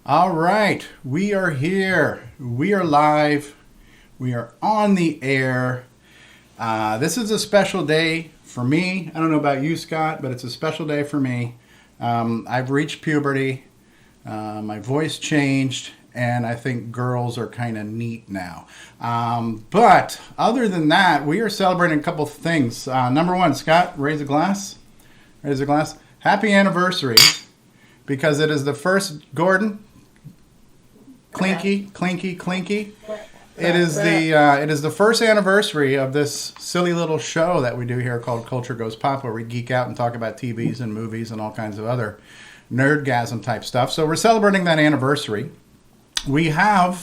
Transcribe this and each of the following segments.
All right, we are here. We are live. We are on the air. This is a special day for me. I don't know about you, Scott, but it's a special day for me. I've reached puberty. My voice changed, and I think girls are kind of neat now. But other than that, we are celebrating a couple of things. Number one, Scott, raise a glass. Raise a glass. Happy anniversary, because it is the first, Gordon. Clinky, clinky, clinky. It is the first anniversary of this silly little show that we do here called Culture Goes Pop, where we geek out and talk about TVs and movies and all kinds of other nerdgasm type stuff. So we're celebrating that anniversary. We now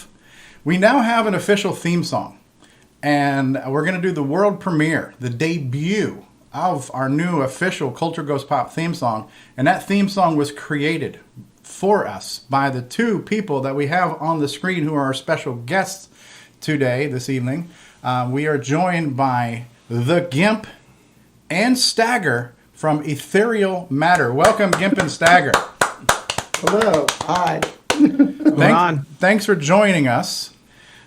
have an official theme song, and we're going to do the world premiere, the debut of our new official Culture Goes Pop theme song, and that theme song was created for us by the two people that we have on the screen who are our special guests today, this evening. We are joined by the Gimp and Stägger from Ethereal Matter. Welcome, Gimp and Stägger. Hello. Hi. Thanks for joining us.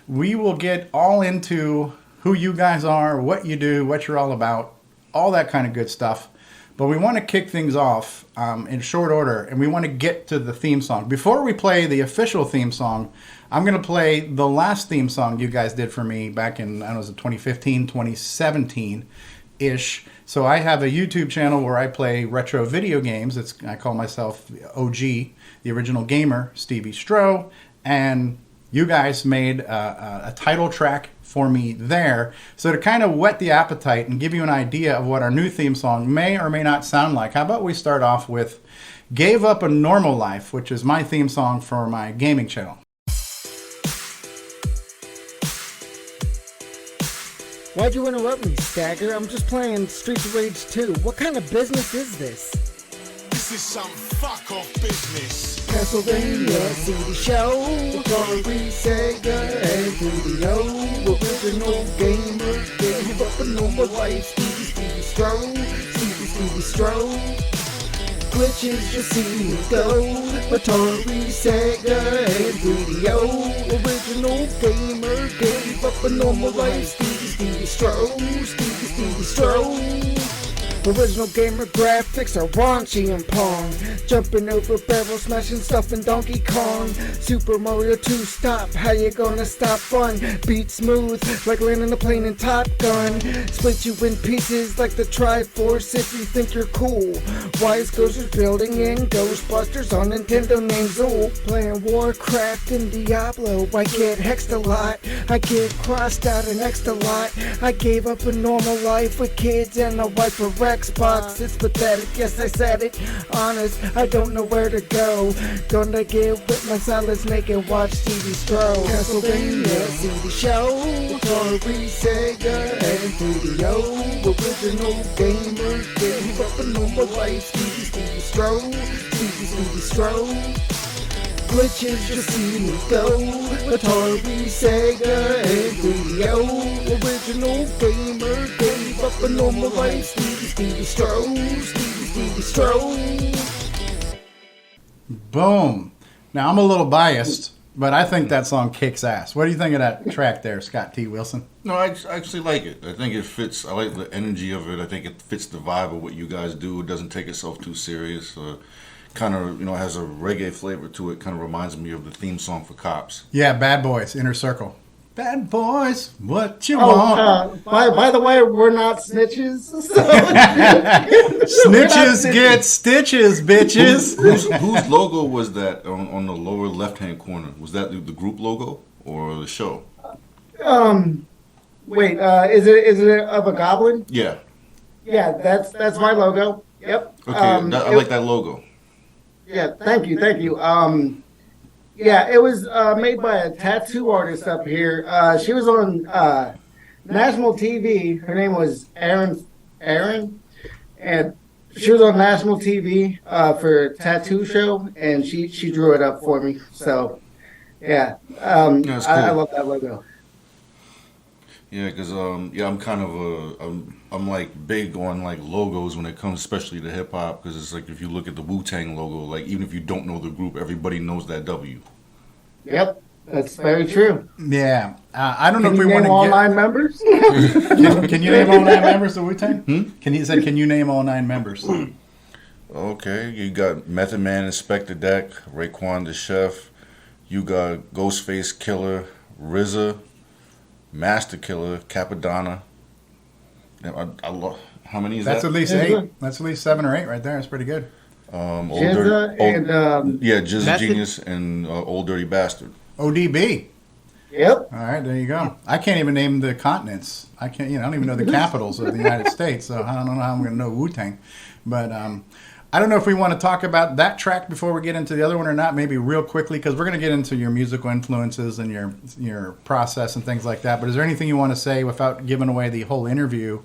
We will get all into who you guys are, what you do, what you're all about, all that kind of good stuff. But we want to kick things off in short order, and we want to get to the theme song. Before we play the official theme song, I'm going to play the last theme song you guys did for me back in, I don't know, was it 2015, 2017-ish. So I have a YouTube channel where I play retro video games. I call myself OG, the original gamer, ogStevieStrow, and you guys made a title track for me there. So to kind of whet the appetite and give you an idea of what our new theme song may or may not sound like, how about we start off with Gave Up a Normal Life, which is my theme song for my gaming channel. Why'd you interrupt me, Stägger? I'm just playing Streets of Rage 2. What kind of business is this? This is some fuck-off business. Pennsylvania CD show, Auditory Sega and Video, original gamer, gave up a normal life, ogStevieStrow, ogStevieStrow. Glitches just see me go, Atari, Sega, and Video, original gamer, gave up a normal life, ogStevieStrow, ogStevieStrow. Original gamer graphics are raunchy and Pong, jumping over barrels, smashing stuff in Donkey Kong. Super Mario 2, stop, how you gonna stop fun? Beat smooth, like landing a plane in Top Gun. Split you in pieces like the Triforce if you think you're cool. Wise Ghosters building in Ghostbusters on Nintendo names. Oh, playing Warcraft and Diablo, I get hexed a lot, I get crossed out and next a lot. I gave up a normal life with kids and a wife for Xbox. It's pathetic, yes I said it. Honest, I don't know where to go. Gonna get with my silent snake and watch ogStevieStrow. Castlevania CD show, Atari, Sega, and Video. Original gamer, gave up a normal life. ogStevieStrow, ogStevieStrow. Glitches just see me go, Atari, Sega, and Video. Original gamer, gave up a normal life. ogStevieStrow, ogStevieStrow. Boom. Now, I'm a little biased, but I think that song kicks ass. What do you think of that track there, Scott T. Wilson? No, I actually like it. I think it fits. I like the energy of it. I think it fits the vibe of what you guys do. It doesn't take itself too serious. Kind of, has a reggae flavor to it. Kind of reminds me of the theme song for Cops. Yeah, Bad Boys, Inner Circle. Bad Boys, what you want? By the way, we're not snitches. So Snitches get stitches, bitches. Whose logo was that on the lower left-hand corner? Was that the group logo or the show? Wait, is it of a goblin? Yeah. Yeah, that's my logo. Yep. Okay, I like that logo. Yeah, thank you. Yeah, it was made by a tattoo artist up here. She was on national TV. Her name was Erin, and she was on national TV for a tattoo show, and she drew it up for me. So, yeah, That's cool. I love that logo. Yeah, because I'm kind of I'm like big on like logos when it comes, especially to hip hop, because it's like if you look at the Wu-Tang logo, like even if you don't know the group, everybody knows that W. Yep, that's very true. Yeah. I don't know Can if you we want name to all get. 9 members? Can you name all 9 members of Wu-Tang? Can you name all 9 members? Okay, you got Method Man, Inspector Deck, Raekwon the Chef. You got Ghostface Killer, RZA, Master Killer, Capadonna. How many is That's that? at least Jizza. 8. That's at least 7 or 8 right there. That's pretty good. Jizza and yeah, Jizza Method- Genius and Old Dirty Bastard. ODB. yep. All right, there you go. I can't even name the continents. I can't. I don't even know the capitals of the United States. So I don't know how I'm going to know Wu-Tang. But I don't know if we want to talk about that track before we get into the other one or not. Maybe real quickly, because we're going to get into your musical influences and your process and things like that. But is there anything you want to say without giving away the whole interview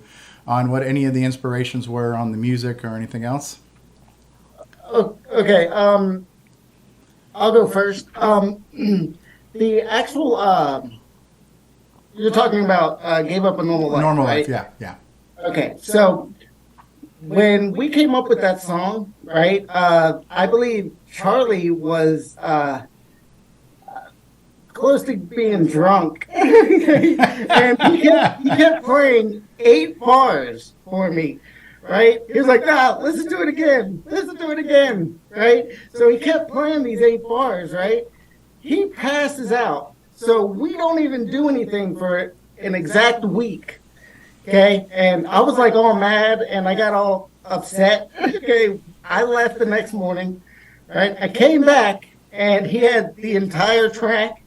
on what any of the inspirations were on the music or anything else? Okay. I'll go first. The actual you're talking about Gave Up a Normal Life. Normal right? life, yeah. Okay, so when we came up with that song, right? I believe Charlie was close to being drunk, and he kept playing 8 bars for me, right? He was like, "Nah, listen to it again, right?" So he kept playing these 8 bars, right? He passes out, so we don't even do anything for an exact week. Okay, and I was like all mad, and I got all upset. Okay, I left the next morning, right? I came back, and he had the entire track,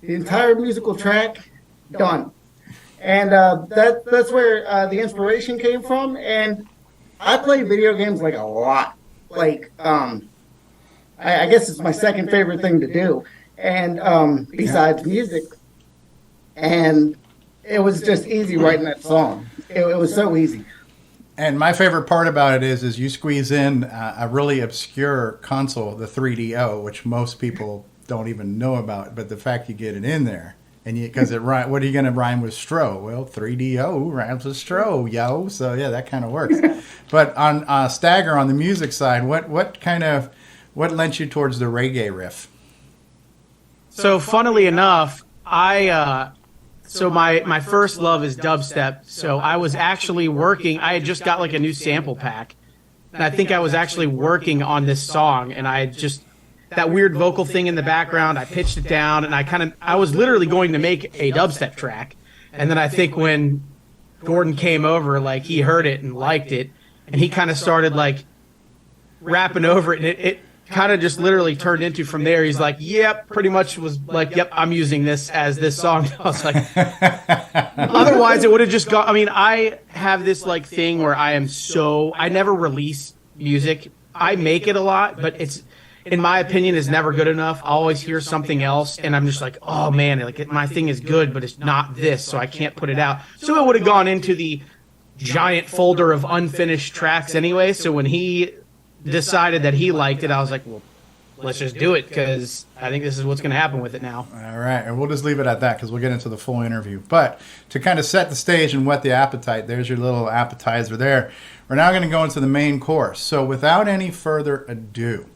the entire musical track done. And that's where the inspiration came from. And I play video games like a lot. Like, I guess it's my second favorite thing to do, and besides music. And it was just easy writing that song. It was so easy. And my favorite part about it is you squeeze in a really obscure console, the 3DO, which most people don't even know about. But the fact you get it in there, and because what are you going to rhyme with Stro? Well, 3DO rhymes with Stro, yo. So yeah, that kind of works. But on Stägger, on the music side, what lent you towards the reggae riff? So funnily enough, So my first love is dubstep. So I was actually working. I had just got like a new sample pack, and I think I was actually working on this song. And I just that weird vocal thing in the background. I pitched it down, and I was literally going to make a dubstep track. And then I think when Gordon came over, like he heard it and liked it, and he kind of started like rapping over it, and it kind of just literally turned into from there. He's like, yep, pretty much was like, yep, I'm using this as this song. I was like, otherwise it would have just gone. I mean, I have this like thing where I never release music. I make it a lot, but it's, in my opinion, is never good enough. I'll always hear something else, and I'm just like, oh man, like my thing is good, but it's not this, so I can't put it out. So it would have gone into the giant folder of unfinished tracks anyway. So when he decided that he liked it, I was like, well, let's just do it, because I think this is what's going to happen with it now. All right, and we'll just leave it at that because we'll get into the full interview. But to kind of set the stage and whet the appetite, there's your little appetizer there. We're now going to go into the main course. So without any further ado,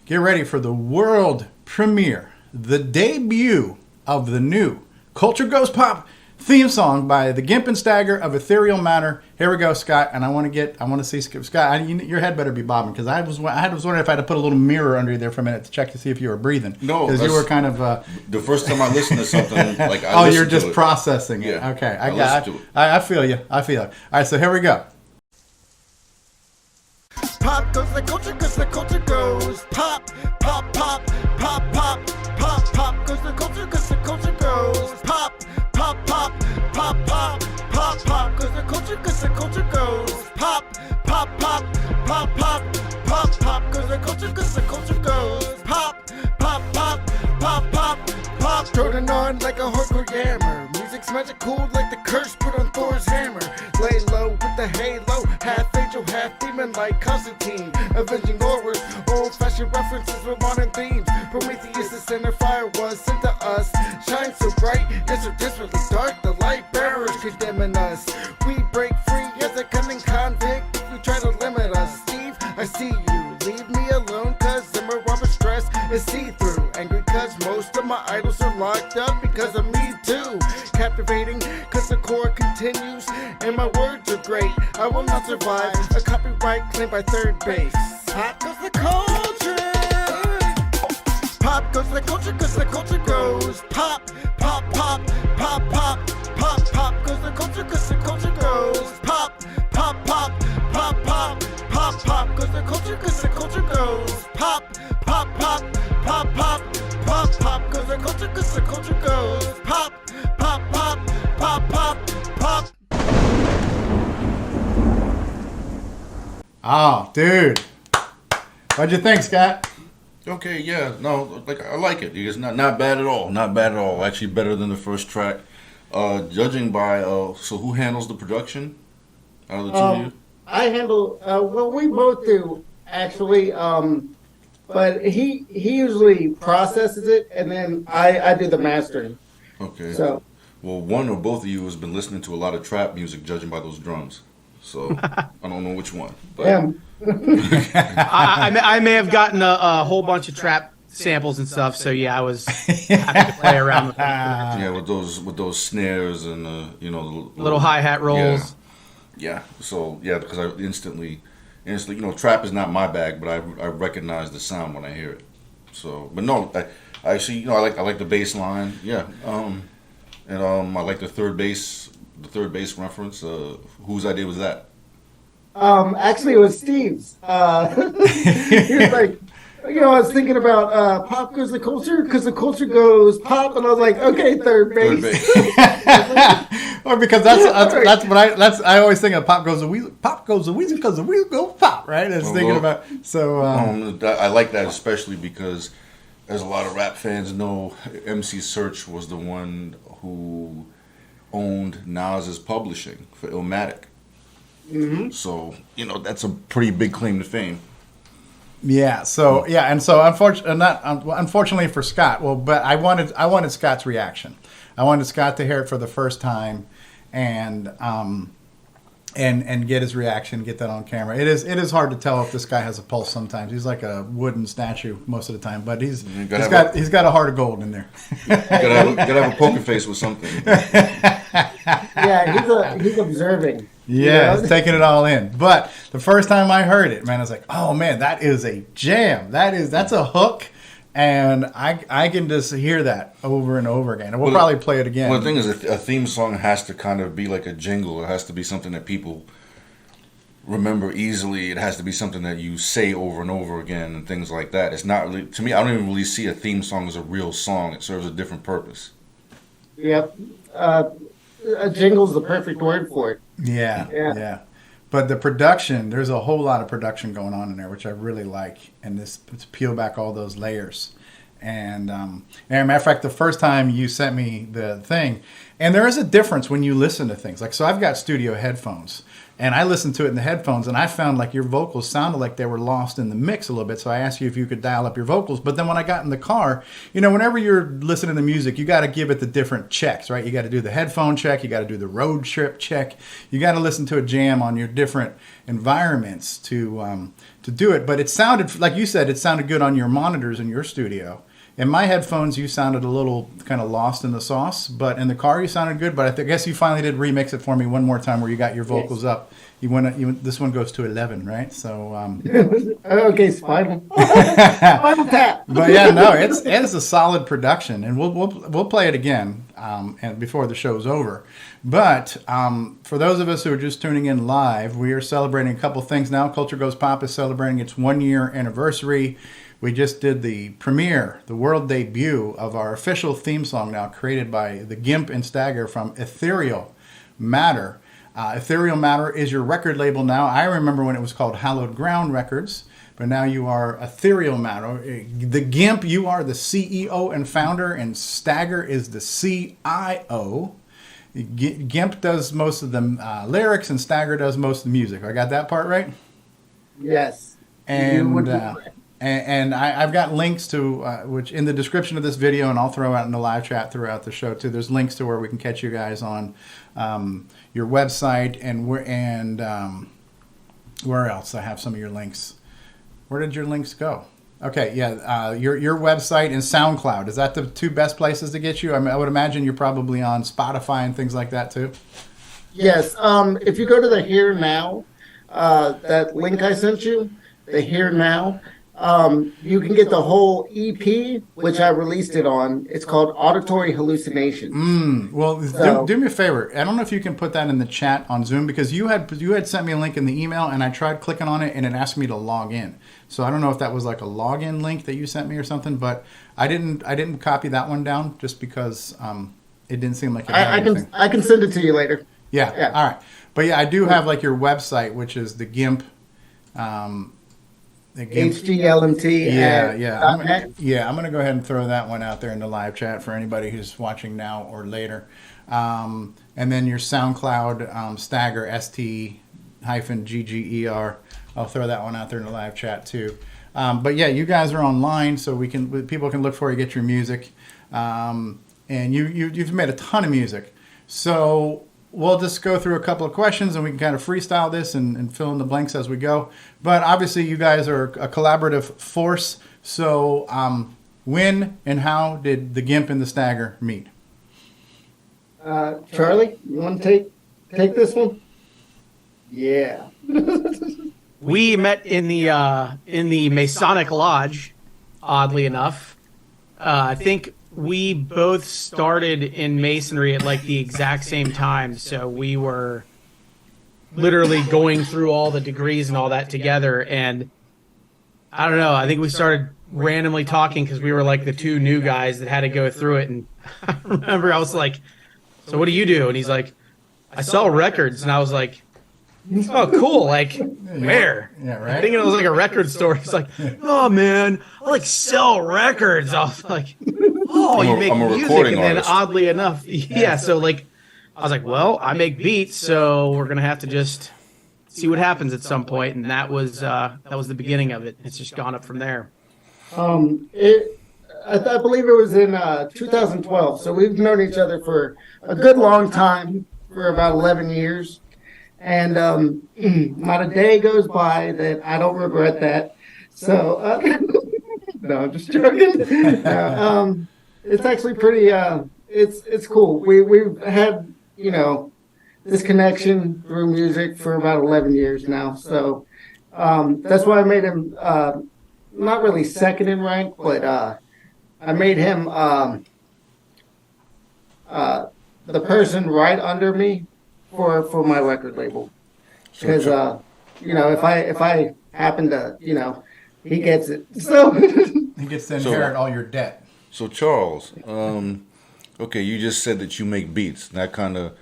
get ready for the world premiere, the debut of the new Culture Goes Pop theme song by the Gimp Stägger of Ethereal Matter. Here we go, Scott, and I want to see Scott. Your head better be bobbing, because I was wondering if I had to put a little mirror under you there for a minute to check to see if you were breathing. No, because you were kind of. The first time I listened to something, like you're just processing it. Yeah, Okay, I feel you. All right, so here we go. Pop goes the culture, cause the culture goes pop, pop, pop, pop, pop, pop, pop goes the culture, cause the culture goes pop, pop, pop, pop, pop, pop, pop goes the culture, cause the culture goes pop, pop, pop, pop, pop, pop, pop goes the culture, cause the culture goes pop, pop, pop, pop, pop, pop. Jordan on like a hardcore yammer. Music's magical like the curse put on Thor's hammer. Lay low with the halo, half angel, half demon like Constantine. Avenging horrors, old-fashioned references with modern themes. Prometheus, the center fire was sent to us. Shine so bright, yet so desperately dark. The light bearer condemning us. We break free as a cunning convict if you try to limit us. Steve, I see you. Leave me alone, cause I'm a rubber stress is see-through. Angry cause most of my idols are locked up because of me too. Captivating cause the core continues and my words are great. I will not survive a copyright claim by third base. Pop goes the culture. Pop goes the culture cause the culture grows. Pop, pop, pop, pop, pop, pop, pop goes the culture cause the culture grows. Pop, pop, pop, pop, pop, pop, pop goes the culture cause the culture grows. Pop, pop, pop, pop, pop, pop, pop goes the culture cause the culture goes. Pop, pop, pop, pop, pop, pop. Oh, dude. What'd you think, Scott? Okay, yeah, no, like I like it. It's not bad at all. Not bad at all. Actually, better than the first track. Judging by so who handles the production out of the two of you? I handle. Well, we both do actually. But he usually processes it, and then I do the mastering. Okay. So. Well, one or both of you has been listening to a lot of trap music, judging by those drums. So I don't know which one. But. Yeah. I may have gotten a whole bunch of trap samples and stuff. So yeah, I was having to play around with them. Yeah, with those snares and the Little hi-hat rolls. Yeah. So yeah, because I instantly, trap is not my bag, but I recognize the sound when I hear it. So, but no, I actually, I like the bass line. Yeah. And I like the third bass reference. Whose idea was that? Actually, it was Steve's. He was like, I was thinking about pop goes the culture because the culture goes pop, and I was like, okay, third base. Or because that's what I always think of pop goes the weasel because the weasel goes pop, right? I was thinking about I like that especially because, as a lot of rap fans know, MC Search was the one who owned Nas's publishing for Illmatic. Mm-hmm. So that's a pretty big claim to fame. Yeah. So unfortunately for Scott, but I wanted Scott's reaction. I wanted Scott to hear it for the first time, and get his reaction, get that on camera. It is hard to tell if this guy has a pulse sometimes. He's like a wooden statue most of the time, but he's got a heart of gold in there. gotta have a poker face with something. Yeah, he's observing. Yeah, he's taking it all in. But the first time I heard it, man, I was like, oh man, that is a jam. That's a hook. And I can just hear that over and over again. And we'll probably play it again. Well, the thing is, a theme song has to kind of be like a jingle. It has to be something that people remember easily. It has to be something that you say over and over again and things like that. It's not really, to me, I don't even really see a theme song as a real song. It serves a different purpose. Yep. A jingle's the perfect word for it. Yeah. But the production, there's a whole lot of production going on in there, which I really like. And it's peel back all those layers. And matter of fact, the first time you sent me the thing, and there is a difference when you listen to things. Like, so I've got studio headphones, and I listened to it in the headphones, and I found like your vocals sounded like they were lost in the mix a little bit. So I asked you if you could dial up your vocals. But then when I got in the car, whenever you're listening to music, you got to give it the different checks, right? You got to do the headphone check. You got to do the road trip check. You got to listen to a jam on your different environments to do it. But it sounded, like you said, it sounded good on your monitors in your studio. In my headphones, you sounded a little kind of lost in the sauce, but in the car, you sounded good. But I guess you finally did remix it for me one more time, where you got your vocals up. This one goes to 11, right? So okay, Spinal Tap. But yeah, no, it's a solid production, and we'll play it again and before the show's over. But for those of us who are just tuning in live, we are celebrating a couple things now. Culture Goes Pop is celebrating its 1-year anniversary. We just did the premiere, the world debut of our official theme song now, created by the Gimp Stägger from Ethereal Matter. Ethereal Matter is your record label now. I remember when it was called Hallowed Ground Records, but now you are Ethereal Matter. The Gimp, you are the CEO and founder, and Stägger is the CIO. Gimp does most of the lyrics, and Stägger does most of the music. I got that part right? Yes. And I've got links to which in the description of this video, and I'll throw out in the live chat throughout the show too. There's links to where we can catch you guys on your website and where else? I have some of your links. Where did your links go? Okay, yeah, your website and SoundCloud. Is that the two best places to get you? I mean, I would imagine you're probably on Spotify and things like that too. Yes. If you go to the Here Now, that link I sent you, the Here Now, you can get the whole EP, which I released it on. It's called Auditory Hallucinations. Well, do me a favor. I don't know if you can put that in the chat on Zoom, because you had sent me a link in the email, and I tried clicking on it, and it asked me to log in. So I don't know if that was like a login link that you sent me or something, but I didn't copy that one down just because it didn't seem like it had anything. I can send it to you later. Yeah. All right. But yeah, I do have like your website, which is the Gimp. HGLMT. I'm going to go ahead and throw that one out there in the live chat for anybody who's watching now or later. And then your SoundCloud, Stagger, ST-GGER. I'll throw that one out there in the live chat too. But yeah, you guys are online, so people can look for you, get your music. And you've made a ton of music. So we'll just go through a couple of questions, and we can kind of freestyle this and fill in the blanks as we go. But obviously, you guys are a collaborative force. So when and how did the Gimp and the Stagger meet? Charlie, you want to take this one? Yeah. We met in the Masonic Lodge, oddly enough. I think we both started in Masonry at like the exact same time, so we were literally going through all the degrees and all that together. And I don't know, I think we started randomly talking because we were like the two new guys that had to go through it. And I remember I was like, "So what do you do?" And he's like, "I sell records." And I was like, "Oh, cool. Like, where?" Yeah, right. I think it was like a record store. He's like, "Oh, man, I like sell records." I was like, "Oh, you make music." And then oddly enough, yeah, so like, I was like, "Well, I make beats, so we're going to have to just see what happens at some point." And that was the beginning of it. It's just gone up from there. I believe it was in 2012. So we've known each other for a good long time, for about 11 years. And not a day goes by that I don't regret that. So, no, I'm just joking. It's actually pretty, it's cool. We've had, this connection through music for about 11 years now. So that's why I made him not really second in rank, but I made him the person right under me for my record label, because if I happen to, he gets it, so he gets to inherit all your debt. So Charles, okay, you just said that you make beats. That kind of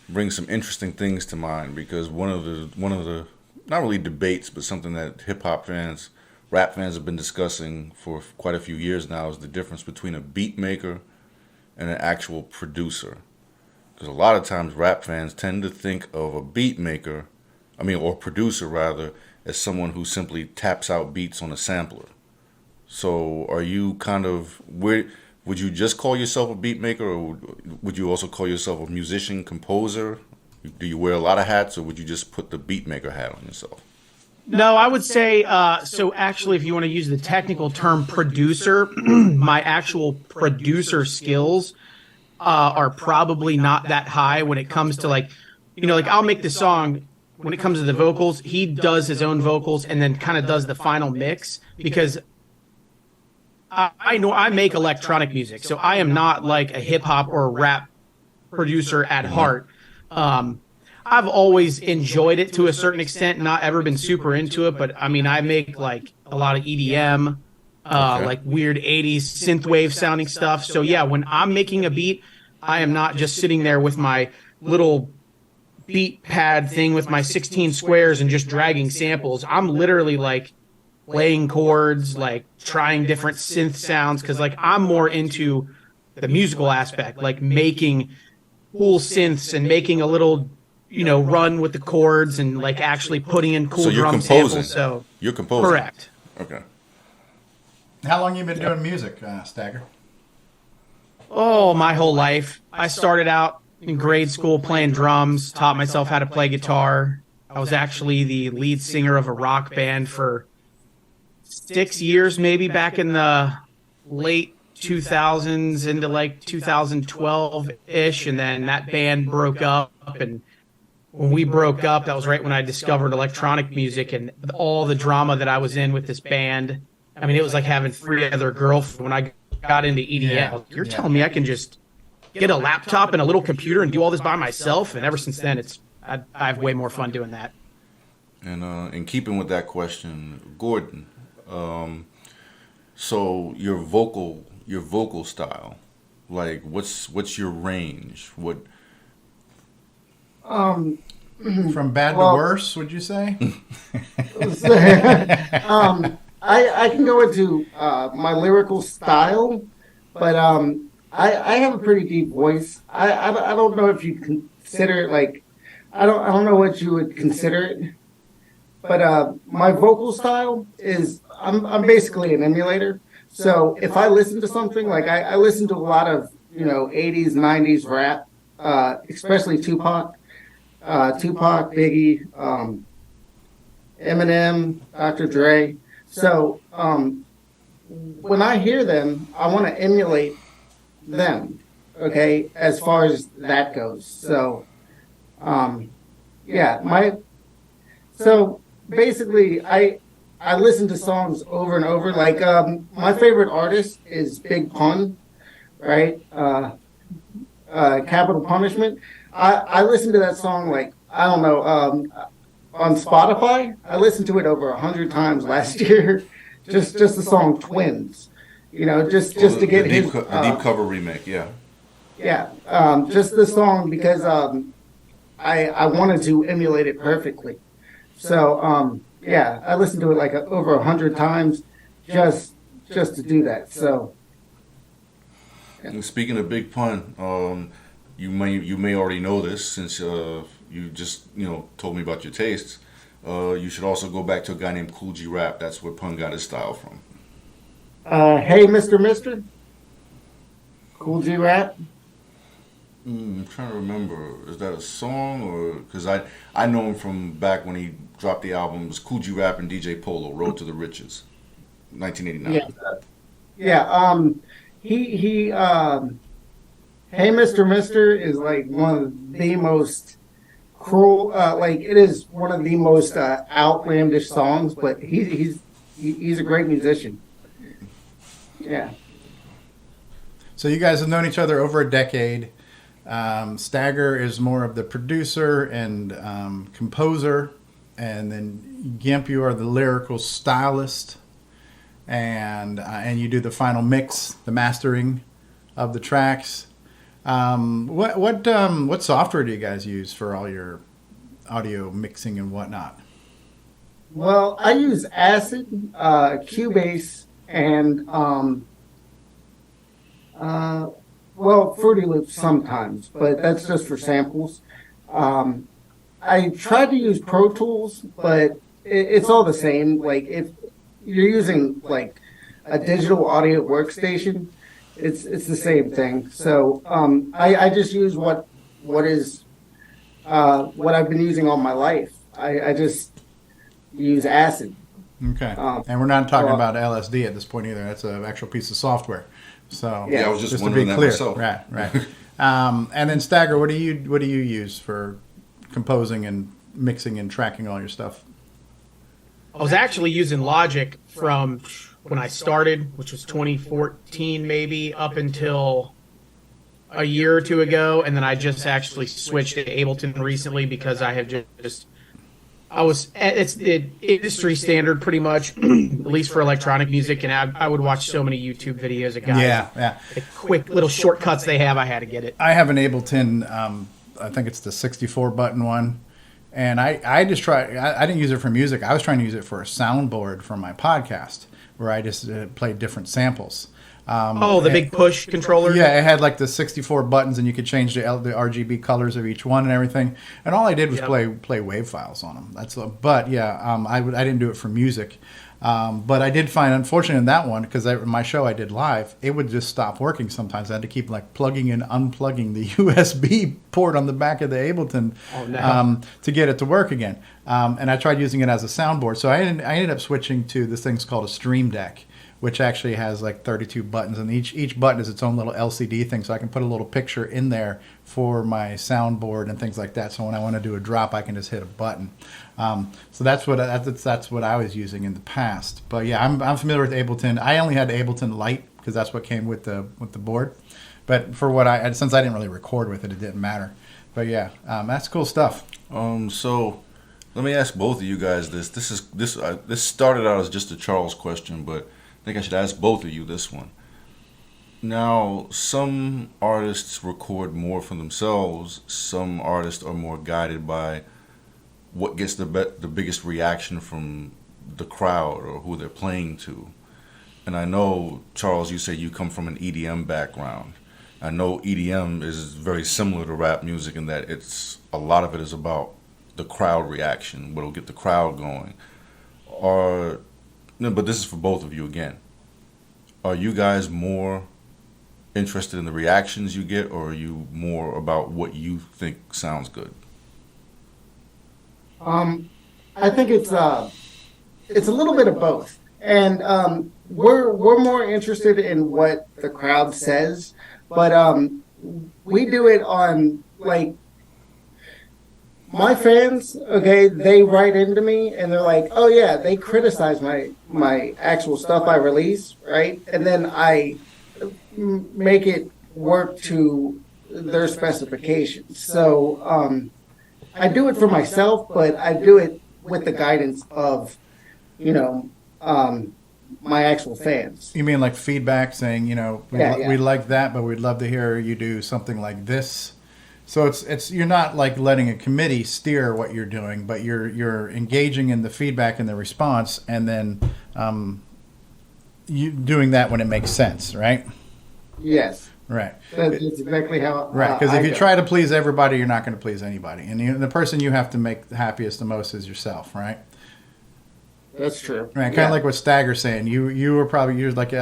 brings some interesting things to mind, because one of the not really debates, but something that hip hop fans, rap fans have been discussing for quite a few years now is the difference between a beat maker and an actual producer. Because a lot of times rap fans tend to think of a beat maker, or producer rather, as someone who simply taps out beats on a sampler. So are you would you just call yourself a beat maker, or would you also call yourself a musician, composer? Do you wear a lot of hats, or would you just put the beat maker hat on yourself? No, I would say, so actually, if you want to use the technical term producer, my actual producer skills are probably not that high when it comes to like I'll make the song. When it comes to the vocals, he does his own vocals and then kind of does the final mix, because I know I make electronic music, so I am not like a hip hop or a rap producer at heart. I've always enjoyed it to a certain extent, not ever been super into it, but I make like a lot of EDM, like weird 80s synthwave sounding stuff. So yeah, when I'm making a beat, I am not just sitting there with my little beat pad thing with my 16 squares and just dragging samples. I'm literally like playing chords, like trying different synth sounds, because like I'm more into the musical aspect, like making cool synths and making a little run with the chords and like actually putting in cool drum samples. So you're composing. Correct. Okay. How long you been doing music, Stagger? Oh, my whole life. I started out in grade school playing drums, taught myself how to play guitar. I was actually the lead singer of a rock band for 6 years, maybe back in the late 2000s into like 2012-ish, and then that band broke up. And when we broke up, that was right when I discovered electronic music and all the drama that I was in with this band. I mean, it was like having 3 other girlfriends when I got into EDM. Yeah. You're telling me I can just get a laptop and a little computer and do all this by myself? And ever since then, I have way more fun doing that. And in keeping with that question, Gordon, so your vocal style, like what's your range? What From bad to Well- worse, would you say? I can go into my lyrical style, but I have a pretty deep voice. I don't know if you consider it like I don't know what you would consider it, but my vocal style is I'm basically an emulator. So if I listen to something like I listen to a lot of 80s 90s rap, especially Tupac, Biggie, Eminem, Dr. Dre. So when I hear them, I want to emulate them. Okay, as far as that goes. So so basically I listen to songs over and over. Like my favorite artist is Big Pun, right? Capital Punishment. I listened to that song like I don't know on Spotify. I listened to it over 100 times last year. just the song Twins. Just to get the his deep cover remake, yeah. just the song because I wanted to emulate it perfectly. So I listened to it like over 100 times just to do that. So And speaking of Big Pun, you may already know this since you just told me about your tastes. You should also go back to a guy named Cool G Rap. That's where Pun got his style from. hey, Mister, Cool G Rap. I'm trying to remember. Is that a song or because I know him from back when he dropped the albums Cool G Rap and DJ Polo, Road to the Riches, 1989. He Hey, Mister is like one of the most cruel. It is one of the most outlandish songs, but he's a great musician. Yeah. So you guys have known each other over a decade. Stagger is more of the producer and composer, and then Gimp, you are the lyrical stylist, and you do the final mix, the mastering of the tracks. What software do you guys use for all your audio mixing and whatnot? Well, I use Acid, Cubase, and Fruity Loops sometimes, but that's just for samples. I tried to use Pro Tools, but it's all the same. Like if you're using like a digital audio workstation, it's the same thing. So I just use what I've been using all my life. I just use Acid. Okay, and we're not talking about LSD at this point either. That's an actual piece of software. So Yeah, I was just to be wondering that clear, myself. right. And then Stagger, what do you use for composing and mixing and tracking all your stuff? I was actually using Logic from when I started, which was 2014 maybe, up until a year or two ago, and then I just actually switched to Ableton recently because I have it's the industry standard pretty much, at least for electronic music, and I would watch so many YouTube videos of guys. Yeah. The quick little shortcuts they have, I had to get it. I have an Ableton. I think it's the 64 button one, and I just try. I didn't use it for music. I was trying to use it for a soundboard for my podcast, where I just played different samples. The big push controller. Yeah, it had like the 64 buttons, and you could change the RGB colors of each one and everything. And all I did was play wave files on them. But yeah, I didn't do it for music. But I did find, unfortunately, in that one, because my show I did live, it would just stop working sometimes. I had to keep like plugging and unplugging the USB port on the back of the Ableton to get it to work again. And I tried using it as a soundboard. So I ended up switching to this thing's called a Stream Deck, which actually has like 32 buttons, and each button is its own little LCD thing, so I can put a little picture in there for my soundboard and things like that. So when I want to do a drop, I can just hit a button. So that's what I was using in the past. But yeah, I'm familiar with Ableton. I only had Ableton Lite because that's what came with the board. But for since I didn't really record with it, it didn't matter. But yeah, that's cool stuff. So let me ask both of you guys this. This started out as just a Charles question, but I think I should ask both of you this one. Now, some artists record more for themselves. Some artists are more guided by what gets the biggest reaction from the crowd or who they're playing to. And I know, Charles, you say you come from an EDM background. I know EDM is very similar to rap music in that a lot of it is about the crowd reaction, what'll get the crowd going. But this is for both of you again. Are you guys more interested in the reactions you get, or are you more about what you think sounds good? I think it's a little bit of both, and we're more interested in what the crowd says, but we do it on like. My fans, okay, they write into me and they're like, oh yeah, they criticize my actual stuff I release, right? And then I make it work to their specifications. So I do it for myself, but I do it with the guidance of, my actual fans. You mean like feedback saying, we like that, but we'd love to hear you do something like this? So it's you're not like letting a committee steer what you're doing, but you're engaging in the feedback and the response, and then you doing that when it makes sense, right? Yes. Right. That's exactly how. Right, because if you try to please everybody, you're not going to please anybody, and the person you have to make the happiest the most is yourself, right? That's true. Right, kind of like what Stägger's saying. You were probably like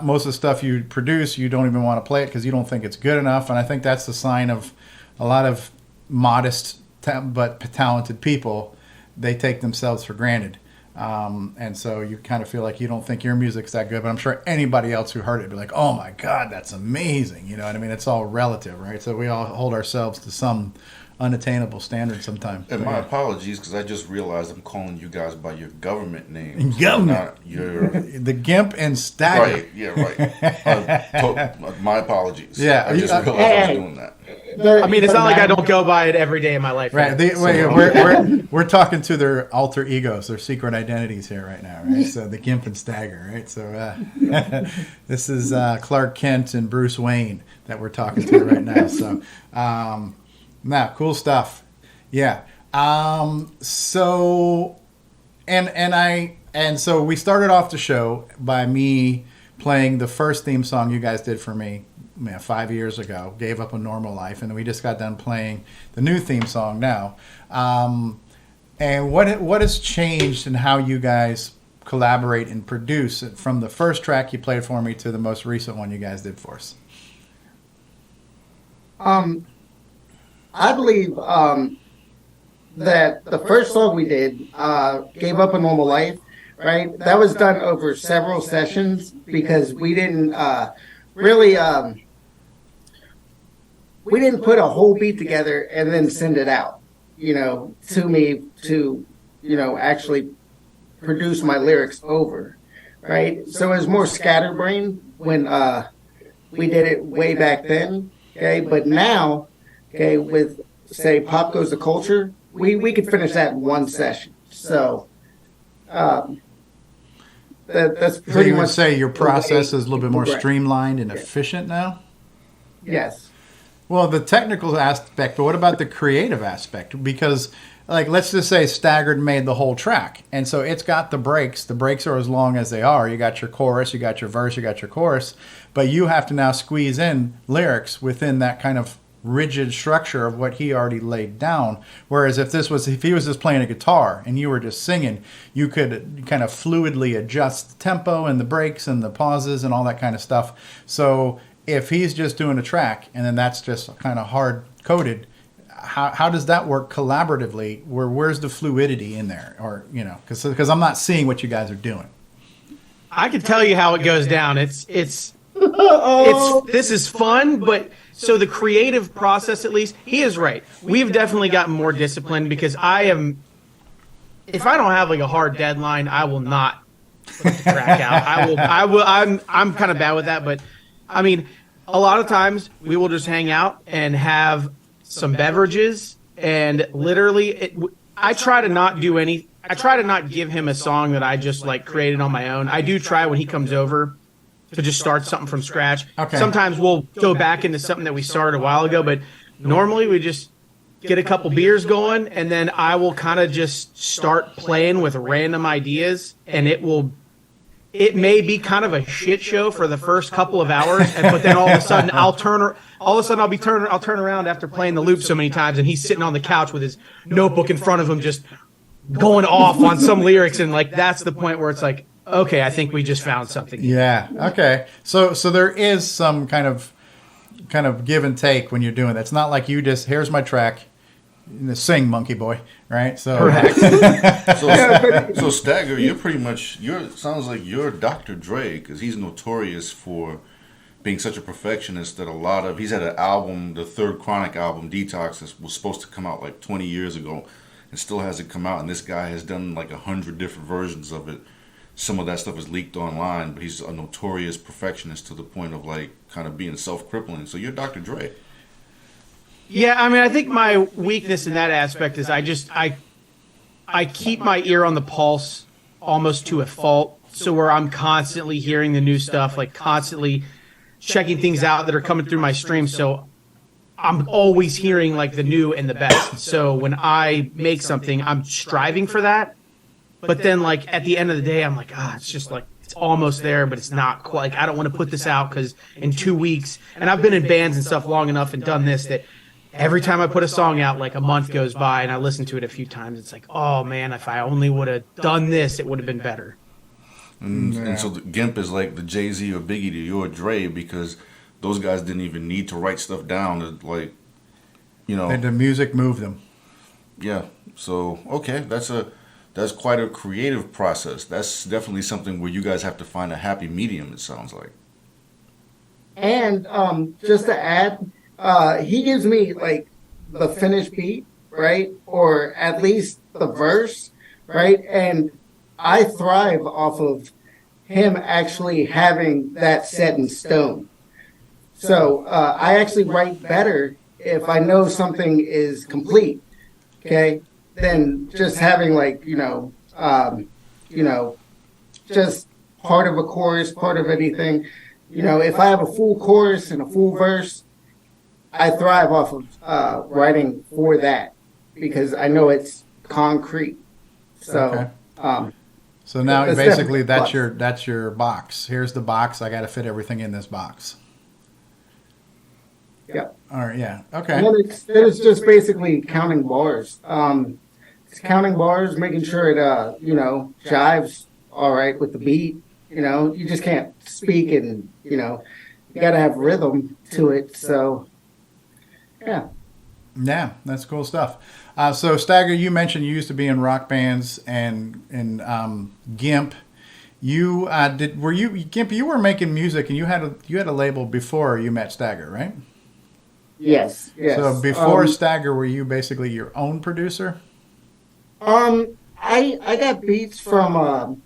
most of the stuff you produce, you don't even want to play it because you don't think it's good enough, and I think that's the sign of a lot of modest but talented people. They take themselves for granted, and so you kind of feel like you don't think your music's that good. But I'm sure anybody else who heard it would be like, "Oh my God, that's amazing!" You know what I mean? It's all relative, right? So we all hold ourselves to some unattainable standard sometimes. And my apologies, because I just realized I'm calling you guys by your government names. Government. Not your... The Gimp and Stägger. Right, yeah, right. My apologies. Yeah. I just realized I was doing that. I mean, it's not like I don't go by it every day of my life. Right. We're talking to their alter egos, their secret identities here right now, right? So the Gimp and Stägger, right? So this is Clark Kent and Bruce Wayne that we're talking to right now. So cool stuff. Yeah. So we started off the show by me playing the first theme song you guys did for me 5 years ago, Gave Up a Normal Life, and then we just got done playing the new theme song now. And what has changed in how you guys collaborate and produce from the first track you played for me to the most recent one you guys did for us? I believe that the first song we did, Gave Up a Normal Life, right? That was done over several sessions because we didn't really we didn't put a whole beat together and then send it out, to me to, actually produce my lyrics over, right? So it was more scatterbrained when we did it way back then, okay? But now, okay, with, say, Pop Goes the Culture, we could finish that in one session. So that's pretty so you much... would say your process is a little bit more streamlined and efficient now? Yes. Well, the technical aspect, but what about the creative aspect? Because, like, let's just say Staggered made the whole track, and so it's got the breaks. The breaks are as long as they are. You got your chorus, you got your verse, you got your chorus. but you have to now squeeze in lyrics within that kind of rigid structure of what he already laid down. Whereas if he was just playing a guitar and you were just singing, you could kind of fluidly adjust the tempo and the breaks and the pauses and all that kind of stuff. So if he's just doing a track and then that's just kind of hard coded, how does that work collaboratively? Where's the fluidity in there? Or, you know, because I'm not seeing what you guys are doing. I can tell you how it goes down. This is fun, but so the creative process, at least, he is right. We've definitely gotten more disciplined because if I don't have like a hard deadline, I will not put the track out. I'm kind of bad with that, but I mean, a lot of times we will just hang out and have some beverages, and literally I try to not give him a song that I just like created on my own. I do try when he comes over to just start something from scratch. Okay. Sometimes we'll go back into something that we started a while ago, but normally we just get a couple beers going, and then I will kind of just start playing with random ideas, and it may be kind of a shit show for the first couple of hours, but then all of a sudden I'll turn around after playing the loop so many times, and he's sitting on the couch with his notebook in front of him, just going off on some lyrics, and like that's the point where it's like, okay, I think we just found something. Yeah. Okay. So there is some kind of give and take when you're doing that. It's not like you just, here's my track, sing, monkey boy, right? So So Stägger, sounds like you're Dr. Dre, because he's notorious for being such a perfectionist that he's had an album, the third Chronic album, Detox, that was supposed to come out like 20 years ago and still hasn't come out, and this guy has done like 100 different versions of it. Some of that stuff is leaked online, but he's a notorious perfectionist to the point of like kind of being self-crippling. So you're Dr. Dre. Yeah, I mean, I think my weakness in that aspect is I keep my ear on the pulse almost to a fault. So where I'm constantly hearing the new stuff, like constantly checking things out that are coming through my stream. So I'm always hearing like the new and the best. So when I make something, I'm striving for that. But then like at the end of the day, I'm like, it's just like, it's almost there, but it's not quite. Like, I don't want to put this out because in 2 weeks, and I've been in bands and stuff long enough and done this that every time I put a song out, like a month goes by and I listen to it a few times. It's like, oh man, if I only would have done this, it would have been better. And so the Gimp is like the Jay-Z or Biggie to your Dre, because those guys didn't even need to write stuff down to, like, you know. And the music moved them. Yeah. So, okay, that's quite a creative process. That's definitely something where you guys have to find a happy medium, it sounds like. And just to add, he gives me like the finished beat, right? Or at least the verse, right? And I thrive off of him actually having that set in stone. So I actually write better if I know something is complete, okay, than just having like, just part of a chorus, part of anything. You know, if I have a full chorus and a full verse, I thrive off of writing for that because I know it's concrete. So, okay. So now basically that's your box. Here's the box. I got to fit everything in this box. Yeah. All right. Yeah. Okay. And then it's just basically counting bars. It's counting bars, making sure it jives all right with the beat. You know, you just can't speak and you got to have rhythm to it. So, yeah. Yeah, that's cool stuff. So Stägger, you mentioned you used to be in rock bands and Gimp. Gimp? You were making music and you had a label before you met Stägger, right? Yes. So before Stägger, were you basically your own producer? I got beats from a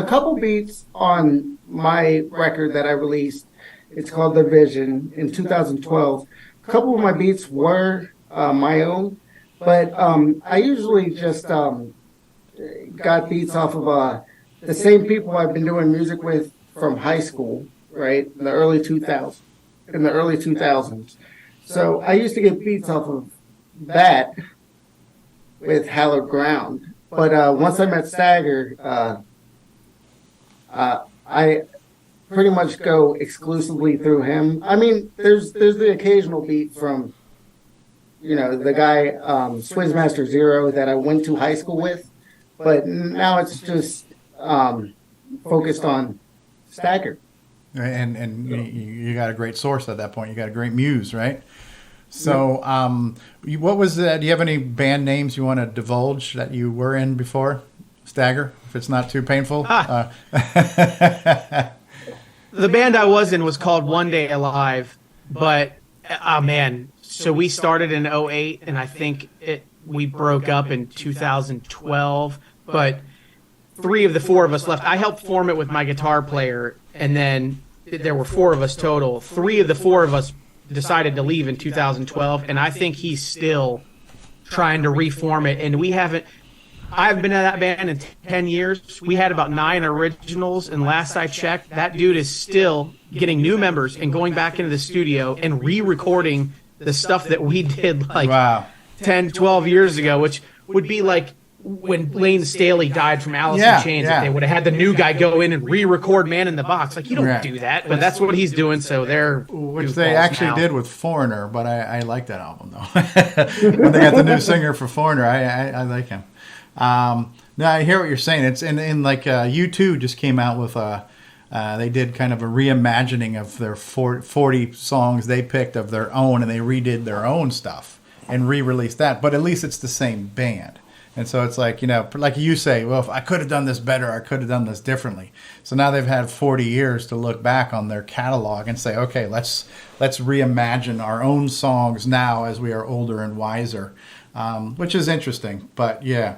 couple beats on my record that I released. It's called The Vision in 2012. A couple of my beats were my own, but I usually just got beats off of the same people I've been doing music with from high school, right, in the early 2000s. So I used to get beats off of that with Hallowed Ground. But once I met Stägger, pretty much go exclusively through him. I mean, there's the occasional beat from, the guy Swizzmaster Zero that I went to high school with, but now it's just focused on Stägger. And you got a great source at that point. You got a great muse, right? So, what was do you have any band names you want to divulge that you were in before Stägger, if it's not too painful? The band I was in was called One Day Alive, but man, so we started in '08, and I think we broke up in 2012, but 3 of the 4 of us left. I helped form it with my guitar player, and then there were 4 of us total. 3 of the 4 of us decided to leave in 2012, and I think he's still trying to reform it, and we haven't. I've been in that band in 10 years. We had about 9 originals, and last I checked, that dude is still getting new members and going back into the studio and re-recording the stuff that we did like 10, 12 years ago, which would be like when Lane Staley died from Alice in Chains. If they would have had the new guy go in and re-record Man in the Box. Like, you don't do that, but that's what he's doing, so they're... Which they actually did with Foreigner, but I like that album, though. When they got the new singer for Foreigner, I like him. Now I hear what you're saying. It's in like U2 just came out with they did kind of a reimagining of their 40 songs they picked of their own, and they redid their own stuff and re-released that. But at least it's the same band, and so it's like, like you say, well, if I could have done this better, I could have done this differently. So now they've had 40 years to look back on their catalog and say, okay, let's reimagine our own songs now as we are older and wiser, which is interesting. But yeah.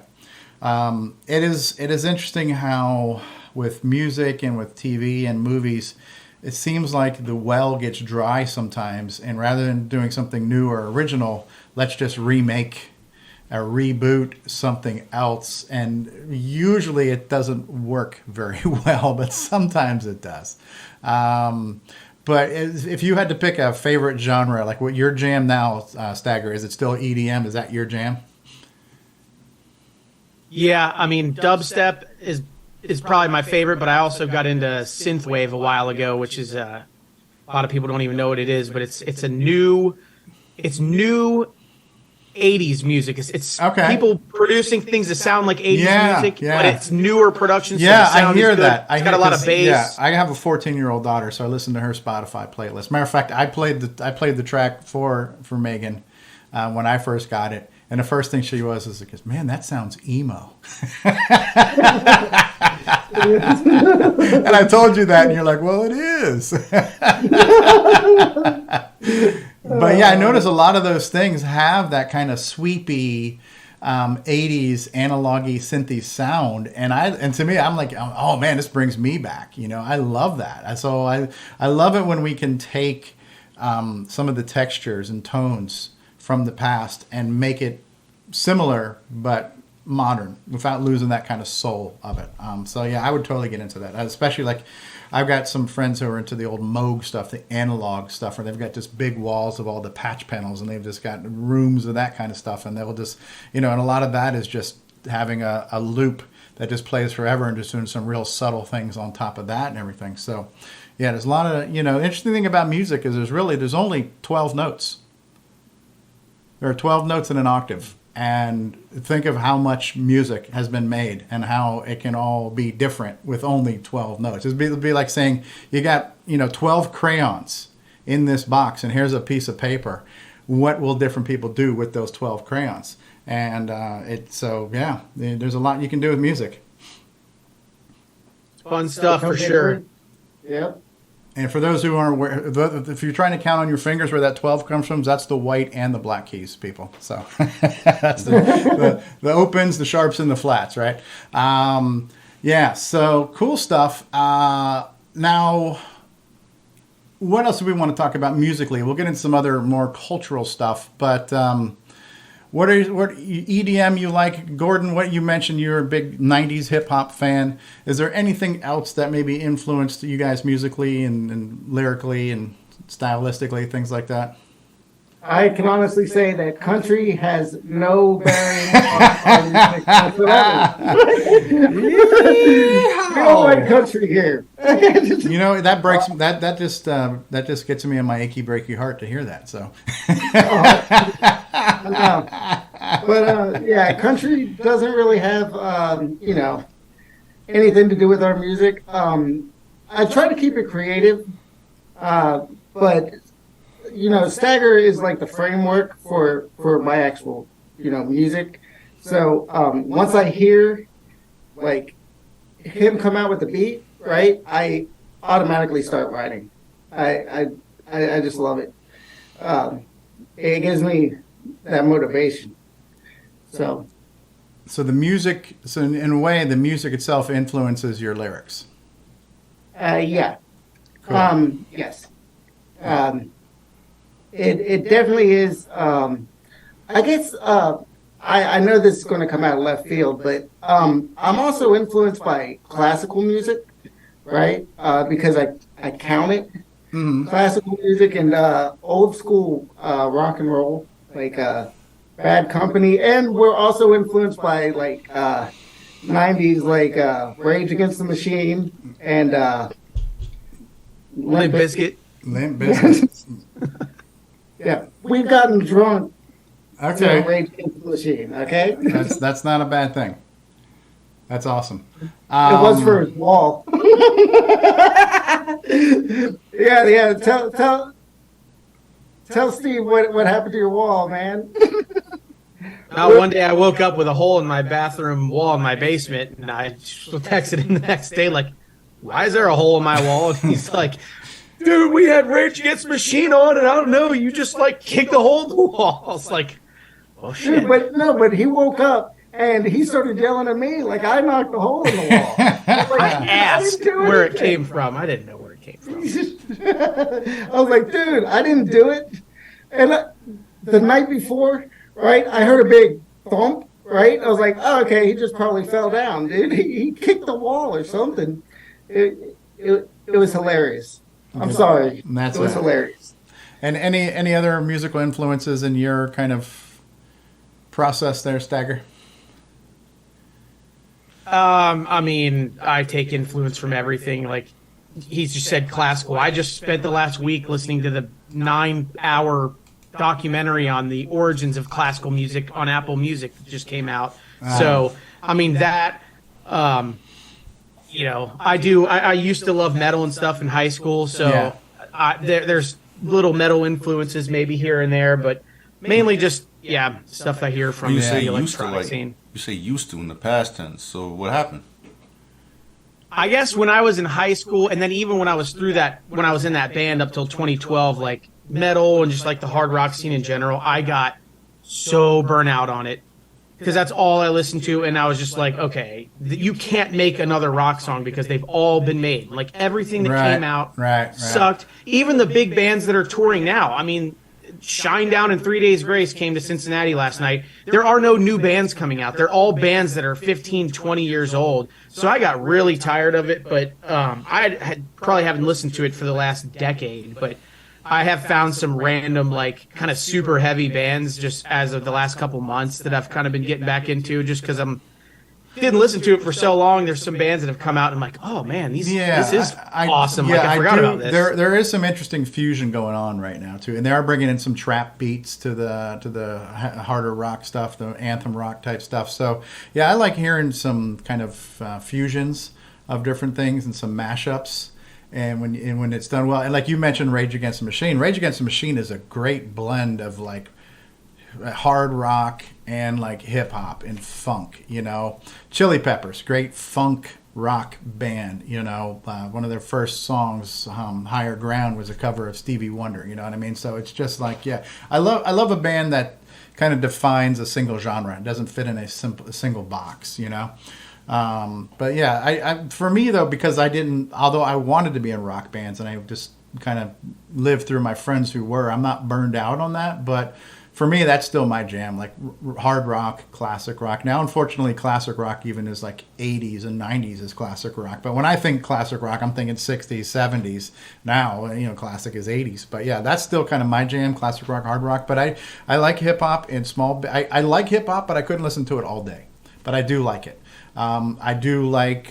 It is interesting how with music and with TV and movies, it seems like the well gets dry sometimes, and rather than doing something new or original, let's just remake or reboot something else. And usually it doesn't work very well, but sometimes it does. But if you had to pick a favorite genre, like what your jam now, Stägger, is it still EDM? Is that your jam? Yeah, I mean, dubstep is probably my favorite, but I also got into synthwave a while ago, which is a lot of people don't even know what it is, but it's new 80s music. It's people producing things that sound like 80s music, but it's newer productions. Yeah, so the sound I hear is good. that. It's got a lot of bass. Yeah, I have a 14-year-old daughter, so I listen to her Spotify playlist. Matter of fact, I played the track for Megan when I first got it. And the first thing she was like, man, that sounds emo. And I told you that, and you're like, well, it is. But yeah, I notice a lot of those things have that kind of sweepy 80s analog-y synthy sound. And to me, I'm like, oh man, this brings me back. I love that. So I love it when we can take some of the textures and tones from the past and make it similar but modern without losing that kind of soul of it. So yeah, I would totally get into that. Especially like I've got some friends who are into the old Moog stuff, the analog stuff, where they've got just big walls of all the patch panels, and they've just got rooms of that kind of stuff, and they'll just, and a lot of that is just having a loop that just plays forever and just doing some real subtle things on top of that and everything. So yeah, there's a lot of, interesting thing about music is there's only 12 notes. There are 12 notes in an octave, and think of how much music has been made and how it can all be different with only 12 notes. It'd be like saying you got 12 crayons in this box, and here's a piece of paper. What will different people do with those 12 crayons? And there's a lot you can do with music. Fun stuff for sure. Yep. And for those who aren't aware, if you're trying to count on your fingers where that 12 comes from, that's the white and the black keys, people. So that's the opens, the sharps, and the flats, right? So cool stuff. Now, what else do we want to talk about musically? We'll get into some other more cultural stuff, but what EDM you like? Gordon, what you mentioned, you're a big 90s hip-hop fan. Is there anything else that maybe influenced you guys musically and lyrically and stylistically, things like that? I can honestly say that country has no bearing on music whatsoever. We don't like country here. You know, that breaks that just gets me in my achy breaky heart to hear that. So But yeah, country doesn't really have anything to do with our music. I try to keep it creative, but Stagger is like the framework for my actual music. So once I hear like him come out with the beat, right, I automatically start writing. I just love it. It gives me that motivation. So the music, in a way, the music itself influences your lyrics. Yeah. Cool. Yes. It definitely is. I guess I know this is going to come out of left field, but I'm also influenced by classical music, right? Because I count it. Mm-hmm. Classical music and old school rock and roll, like Bad Company, and we're also influenced by like 90s, like Rage Against the Machine and Limp Bizkit. Limp Bizkit. Yeah, we've gotten drunk. Okay, Rage Against the Machine. Okay, that's not a bad thing. That's awesome. it was for his wall. Yeah. Tell Steve what happened to your wall, man. Now, one day I woke up with a hole in my bathroom wall in my basement, and I texted him the next day like, "Why is there a hole in my wall?" And he's like, "Dude, we had Rage Against the Machine on, and I don't know, you just like kicked a hole in the wall." I was like, "Oh shit!" But he woke up and he started yelling at me like I knocked a hole in the wall. I asked where it came from. I didn't know where it came from. I was like, dude, I didn't do it. And the night before, right, I heard a big thump, right? I was like, oh, okay, he just probably fell down, dude. He kicked the wall or something. It was hilarious. I'm sorry. It was hilarious. And any other musical influences in your kind of process there, Stagger? I mean, I take influence from everything. Like he's just said, classical. I just spent the last week listening to the 9-hour documentary on the origins of classical music on Apple Music that just came out. So, I mean that. I used to love metal and stuff in high school. So Yeah. there's little metal influences maybe here and there, but mainly just stuff I hear from You say the used to, electronic scene. you say used to in the past tense. So what happened? I guess when I was in high school, and then even when I was in that band up till 2012, like metal and just like the hard rock scene in general, I got so burnt out on it because that's all I listened to, and I was just like, okay, you can't make another rock song because they've all been made. Like everything that came out sucked. Even the big bands that are touring now. I mean, Shinedown and 3 Days Grace came to Cincinnati last night. There are no new bands coming out. They're all bands that are 15, 20 years old. So I got really tired of it, but I probably haven't listened to it for the last decade. But I have found some random, like, kind of super heavy bands just as of the last couple months that I've kind of been getting back into just because didn't listen to it for so long. There's some bands that have come out and I'm like, oh man, this is awesome. Yeah, I forgot about this. There is some interesting fusion going on right now too, and they are bringing in some trap beats to the harder rock stuff, the anthem rock type stuff. So yeah, I like hearing some kind of fusions of different things and some mashups. And when it's done well, and like you mentioned, Rage Against the Machine. Rage Against the Machine is a great blend of like hard rock and like hip hop and funk, Chili Peppers, great funk rock band, one of their first songs, Higher Ground, was a cover of Stevie Wonder, you know what I mean? So it's just like, I love a band that kind of defines a single genre. It doesn't fit in a single box, But yeah, for me though, because although I wanted to be in rock bands and I just kind of lived through my friends who were, I'm not burned out on that, but for me, that's still my jam, like hard rock, classic rock. Now, unfortunately, classic rock even is like 80s and 90s is classic rock. But when I think classic rock, I'm thinking 60s, 70s. Now, classic is 80s. But yeah, that's still kind of my jam, classic rock, hard rock. But I like hip hop in small. I like hip hop, but I couldn't listen to it all day. But I do like it. I do like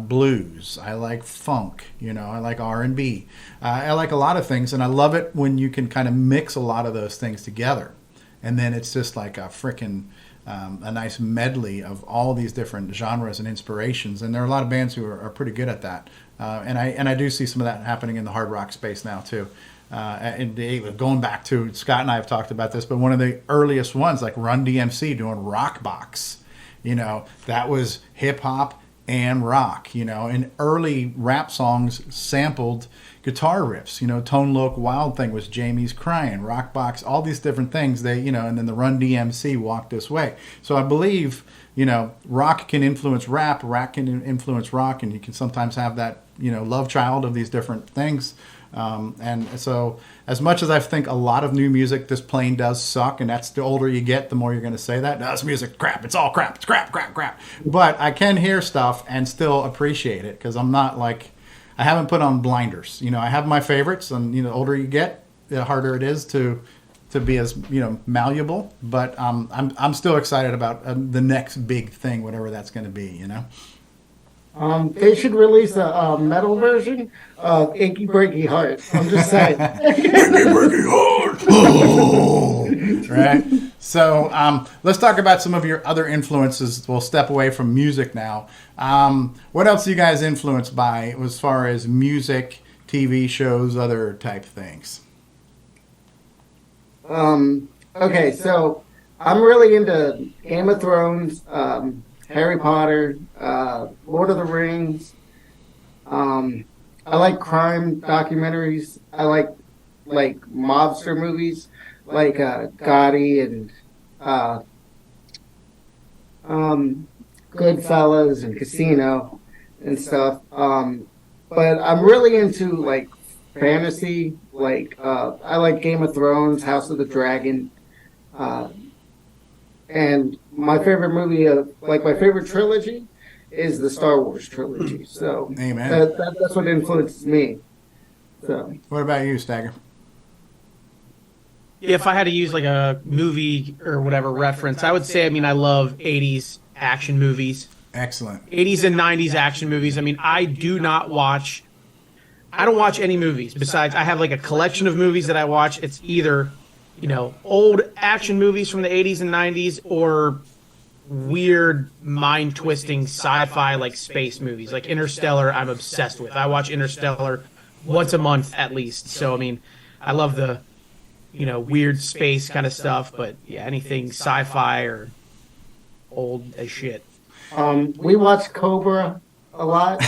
blues. I like funk. I like R&B. I like a lot of things, and I love it when you can kind of mix a lot of those things together. And then it's just like a freaking a nice medley of all these different genres and inspirations. And there are a lot of bands who are pretty good at that. And I do see some of that happening in the hard rock space now too. And going back to Scott and I have talked about this, but one of the earliest ones, like Run DMC doing Rock Box, that was hip hop and rock. And early rap songs sampled guitar riffs. Tone Loc Wild Thing was Jamie's Crying, Rockbox, all these different things. They, and then the Run DMC Walk This Way. So I believe, rock can influence rap can influence rock, and you can sometimes have that, love child of these different things. And so as much as I think a lot of new music just plain does suck, and that's the older you get, the more you're going to say that. No, this music crap. It's all crap. It's crap. But I can hear stuff and still appreciate it because I'm not like, I haven't put on blinders. I have my favorites, and the older you get, the harder it is to be as malleable. But I'm still excited about the next big thing, whatever that's going to be. They should release a metal version of Achy Breaky Heart. I'm just saying. Achy Breaky Heart. Right. So let's talk about some of your other influences. We'll step away from music now. What else are you guys influenced by as far as music, TV shows, other type things? Okay, so I'm really into Game of Thrones, Harry Potter, Lord of the Rings. I like crime documentaries. I like mobster movies, like Gotti and Goodfellas and Casino and stuff. But I'm really into like fantasy. I like Game of Thrones, House of the Dragon. And my favorite movie, my favorite trilogy, is the Star Wars trilogy. So Amen. That's what influences me. So what about you, Stägger? If I had to use like a movie or whatever reference, I would say, I love 80s action movies. Excellent. 80s and 90s action movies. I don't watch any movies besides I have like a collection of movies that I watch. It's either old action movies from the 80s and 90s or weird mind-twisting sci-fi like space movies. Like Interstellar, I'm obsessed with. I watch Interstellar once a month at least. So, I love the, weird space kind of stuff. But, yeah, anything sci-fi or old as shit. We watch Cobra a lot.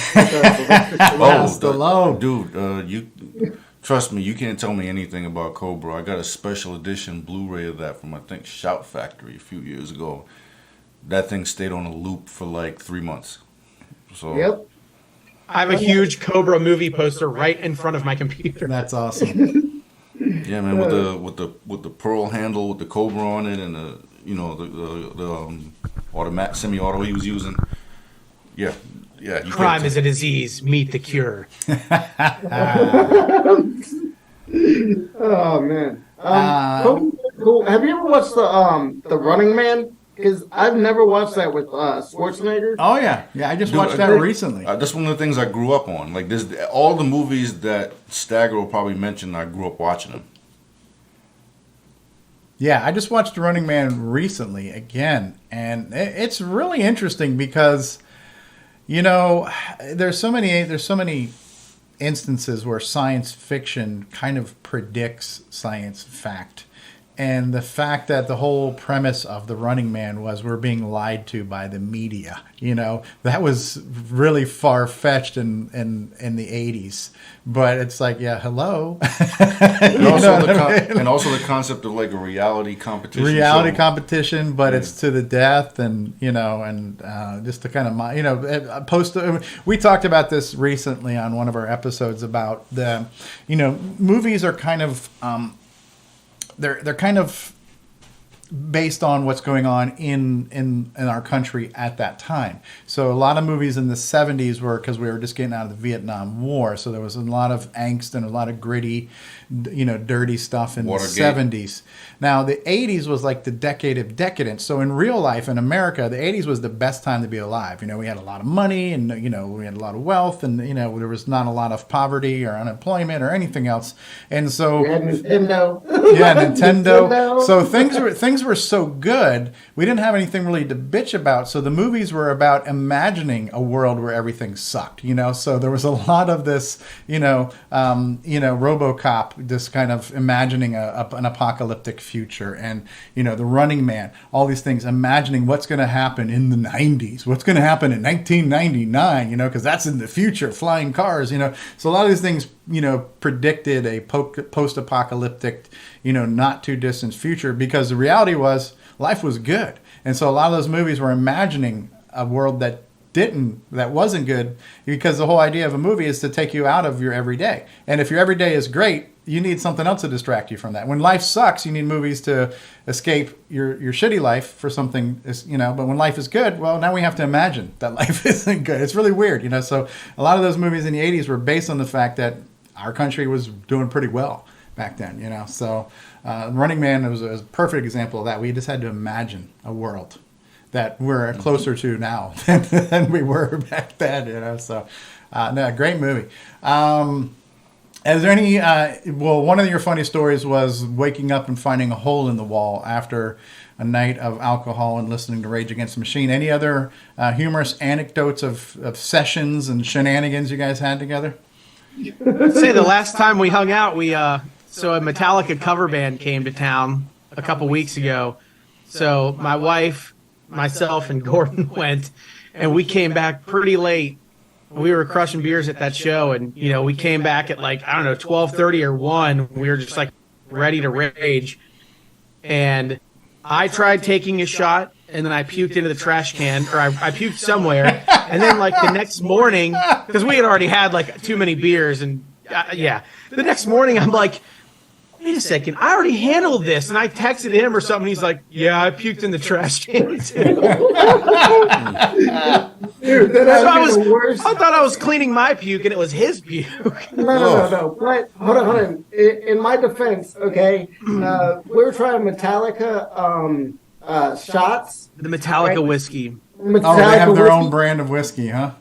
Stallone. Dude, trust me, you can't tell me anything about Cobra. I got a special edition Blu-ray of that from, I think, Shout Factory a few years ago. That thing stayed on a loop for like 3 months. So Yep. I have a huge Cobra movie poster right in front of my computer. That's awesome. yeah, man, with the pearl handle with the Cobra on it and the semi-auto he was using. Yeah. You Crime is a disease. Meet the cure. Oh man. Cool. Have you ever watched the Running Man? Because I've never watched that with Schwarzenegger. Oh yeah. I just watched that recently. That's one of the things I grew up on. Like this, all the movies that Stägger will probably mention, I grew up watching them. Yeah, I just watched Running Man recently again, and it's really interesting because, there's so many instances where science fiction kind of predicts science fact. And the fact that the whole premise of The Running Man was we're being lied to by the media, that was really far-fetched in the 80s. But it's like, yeah, hello. And also the concept of like a reality competition. Competition, but it's to the death, and just to kind of we talked about this recently on one of our episodes about the movies are kind of they're kind of based on what's going on in our country at that time. So a lot of movies in the 70s were because we were just getting out of the Vietnam War. So there was a lot of angst and a lot of gritty, dirty stuff in Watergate. the 70s. Now the 80s was like the decade of decadence. So in real life in America, the 80s was the best time to be alive. We had a lot of money and we had a lot of wealth and there was not a lot of poverty or unemployment or anything else. And so We had Nintendo. yeah, Nintendo. Nintendo. So things were so good. We didn't have anything really to bitch about. So the movies were about imagining a world where everything sucked. So there was a lot of this, RoboCop, this kind of imagining an apocalyptic future, and the Running Man, all these things, imagining what's going to happen in the 90s, what's going to happen in 1999, because that's in the future, flying cars, So a lot of these things, predicted a post-apocalyptic, not too distant future, because the reality was life was good. And so a lot of those movies were imagining a world that wasn't good, because the whole idea of a movie is to take you out of your everyday. And if your everyday is great, you need something else to distract you from that. When life sucks, you need movies to escape your shitty life for something, but when life is good, well, now we have to imagine that life isn't good. It's really weird, So a lot of those movies in the 80s were based on the fact that our country was doing pretty well back then, So Running Man was a perfect example of that. We just had to imagine a world that we're closer to now than we were back then, So, great movie. Is there any? One of your funny stories was waking up and finding a hole in the wall after a night of alcohol and listening to Rage Against the Machine. Any other humorous anecdotes of sessions and shenanigans you guys had together? I'd say the last time we hung out, so a Metallica cover band came to town a couple weeks ago. So my wife, myself, and Gordon went, and we came back pretty late. We were crushing beers at that show, and we came back at 12:30 or 1. We were just ready to rage, and I tried taking a shot, and then I puked into the trash can, or I puked somewhere, and then the next morning, because we had already had too many beers, and the next morning I'm like, wait a second, I already handled this. And I texted him or something. He's like, yeah, I puked in the trash can too. Dude, the worst. I thought I was cleaning my puke and it was his puke. No. But hold on. In my defense, okay, we were trying Metallica shots. The Metallica whiskey. Metallica They have their whiskey. own brand of whiskey, huh?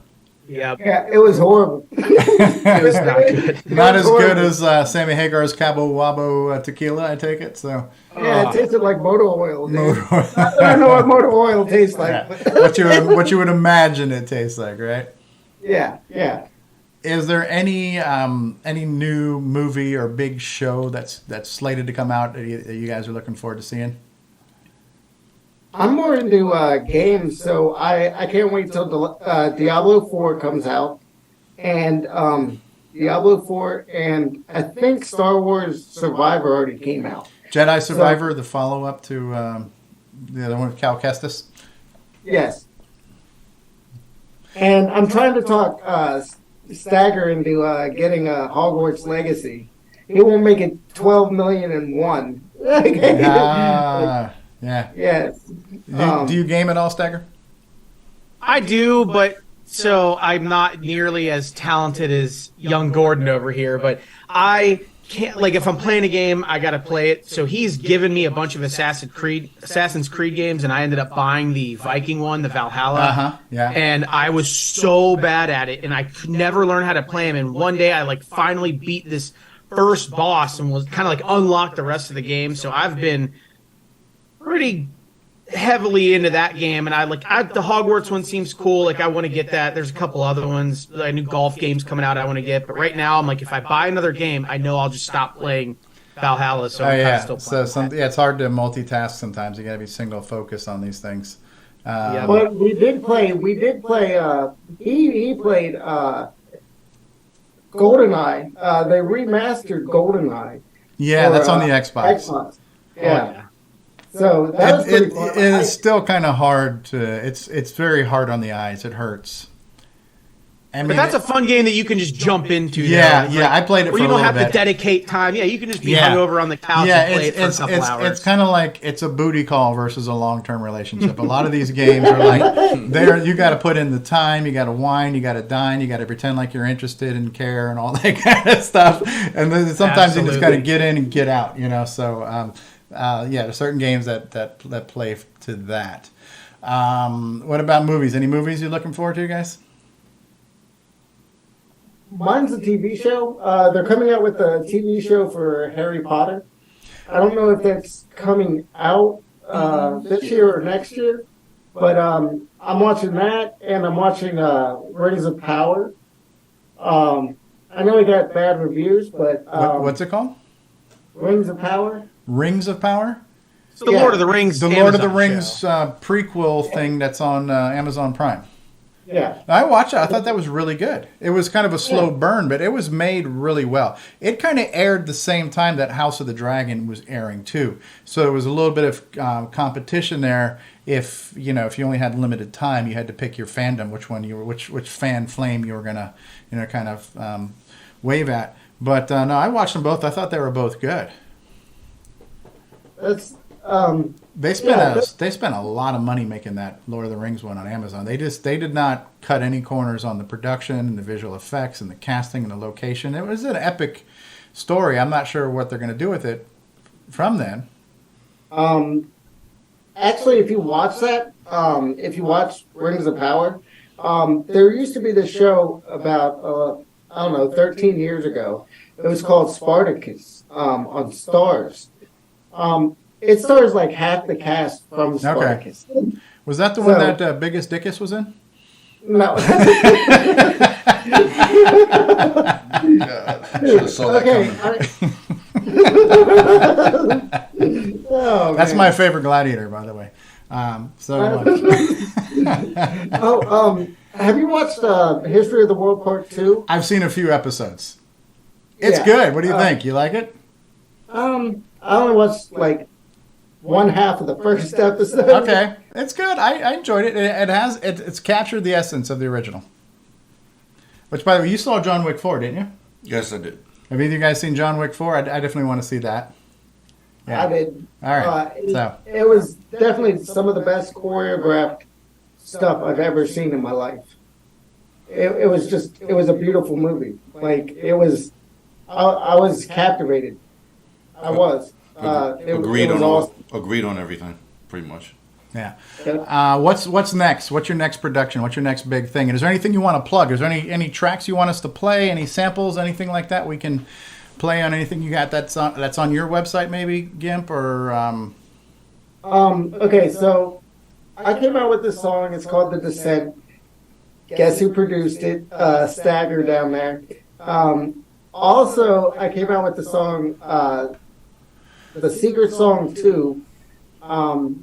Yep. Yeah, it was horrible. It was not good. Not as good as Sammy Hagar's Cabo Wabo tequila, I take it. So Yeah, it tasted like motor oil. Dude. I don't know what motor oil tastes like. yeah. But what you would imagine it tastes like, right? yeah. Is there any new movie or big show that's slated to come out that you guys are looking forward to seeing? I'm more into games, so I can't wait till Diablo 4 comes out. And Diablo 4 and I think Star Wars Survivor already came out. Jedi Survivor, the follow-up to the other one with Cal Kestis? Yes. And I'm trying to talk Stagger into getting a Hogwarts Legacy. He won't make it 12 million and one. Yeah. Yes. Do you game at all, Stagger? I do, but so I'm not nearly as talented as young Gordon over here, but I can't, if I'm playing a game, I got to play it. So he's given me a bunch of Assassin's Creed games, and I ended up buying the Viking one, the Valhalla. Yeah. And I was so bad at it, and I could never learn how to play them. And one day I finally beat this first boss and was kind of unlocked the rest of the game. So I've been pretty heavily into that game, and the Hogwarts one seems cool. I want to get that. There's a couple other ones, new golf games coming out I want to get, but right now I'm if I buy another game, I know I'll just stop playing Valhalla. So I'm still playing. It's hard to multitask sometimes. You got to be single focused on these things. But we did play. He played GoldenEye. They remastered GoldenEye. Yeah, that's on the Xbox. Yeah. So that was pretty fun. It is still kind of hard to. It's very hard on the eyes. It hurts. I mean, But that's a fun game that you can just jump into. Yeah, though. yeah. I played it for where a you don't little have to bit. dedicate time. Yeah, you can just be Yeah. hung over on the couch Yeah, and play it for a couple hours. it's kind of like it's a booty call versus a long-term relationship. A lot of these games are like you got to put in the time, you got to whine, you got to dine, you got to pretend like you're interested and care and all that kind of stuff. And then sometimes you just got to get in and get out, you know. So there's certain games that play to that. What about movies? Any movies you're looking forward to, guys? Mine's a TV show. They're coming out with a TV show for Harry Potter. I don't know if that's coming out this year or next year, but I'm watching that, and I'm watching Rings of Power. I know it got bad reviews, but What's it called? Rings of Power. Rings of Power? It's the Lord of the Rings. The Lord of the Amazon Rings show. prequel thing that's on Amazon Prime. Yeah. I watched it. I thought that was really good. It was kind of a slow burn, but it was made really well. It kind of aired the same time that House of the Dragon was airing too, so there was a little bit of competition there. If you only had limited time, you had to pick your fandom, which fan flame you were gonna kind of wave at. But no, I watched them both. I thought they were both good. That's They spent a lot of money making that Lord of the Rings one on Amazon. They did not cut any corners on the production and the visual effects and the casting and the location. It was an epic story. I'm not sure what they're going to do with it from then. actually, if you watch that, if you watch Rings of Power, there used to be this show about, 13 years ago. It was called Spartacus on Stars. It stars like half the cast from Spartacus. Okay. Was that the one that Biggest Dickus was in? No. Should have saw that coming. That's my favorite gladiator, by the way. Have you watched History of the World Part 2? I've seen a few episodes. It's Yeah. good. What do you think? You like it? I only watched like one half of the first episode. Okay, it's good. I enjoyed it. It's captured the essence of the original. Which, by the way, you saw John Wick 4, didn't you? Yes, I did. Have either of you guys seen John Wick 4? I definitely want to see that. Yeah. I did. All right. It was definitely some of the best choreographed stuff I've ever seen in my life. It was a beautiful movie. Like, I was captivated. I was. Agreed it was on all. awesome. Agreed on everything, pretty much. Yeah. What's next? What's your next production? What's your next big thing? And is there anything you want to plug? Is there any tracks you want us to play? Any samples? Anything like that we can play on? Anything you got that's on your website, maybe Gimp or? Okay, so I came out with this song. It's called "The Descent." Guess who produced it? Stägger down there. Also, I came out with the song, the Secret Song 2.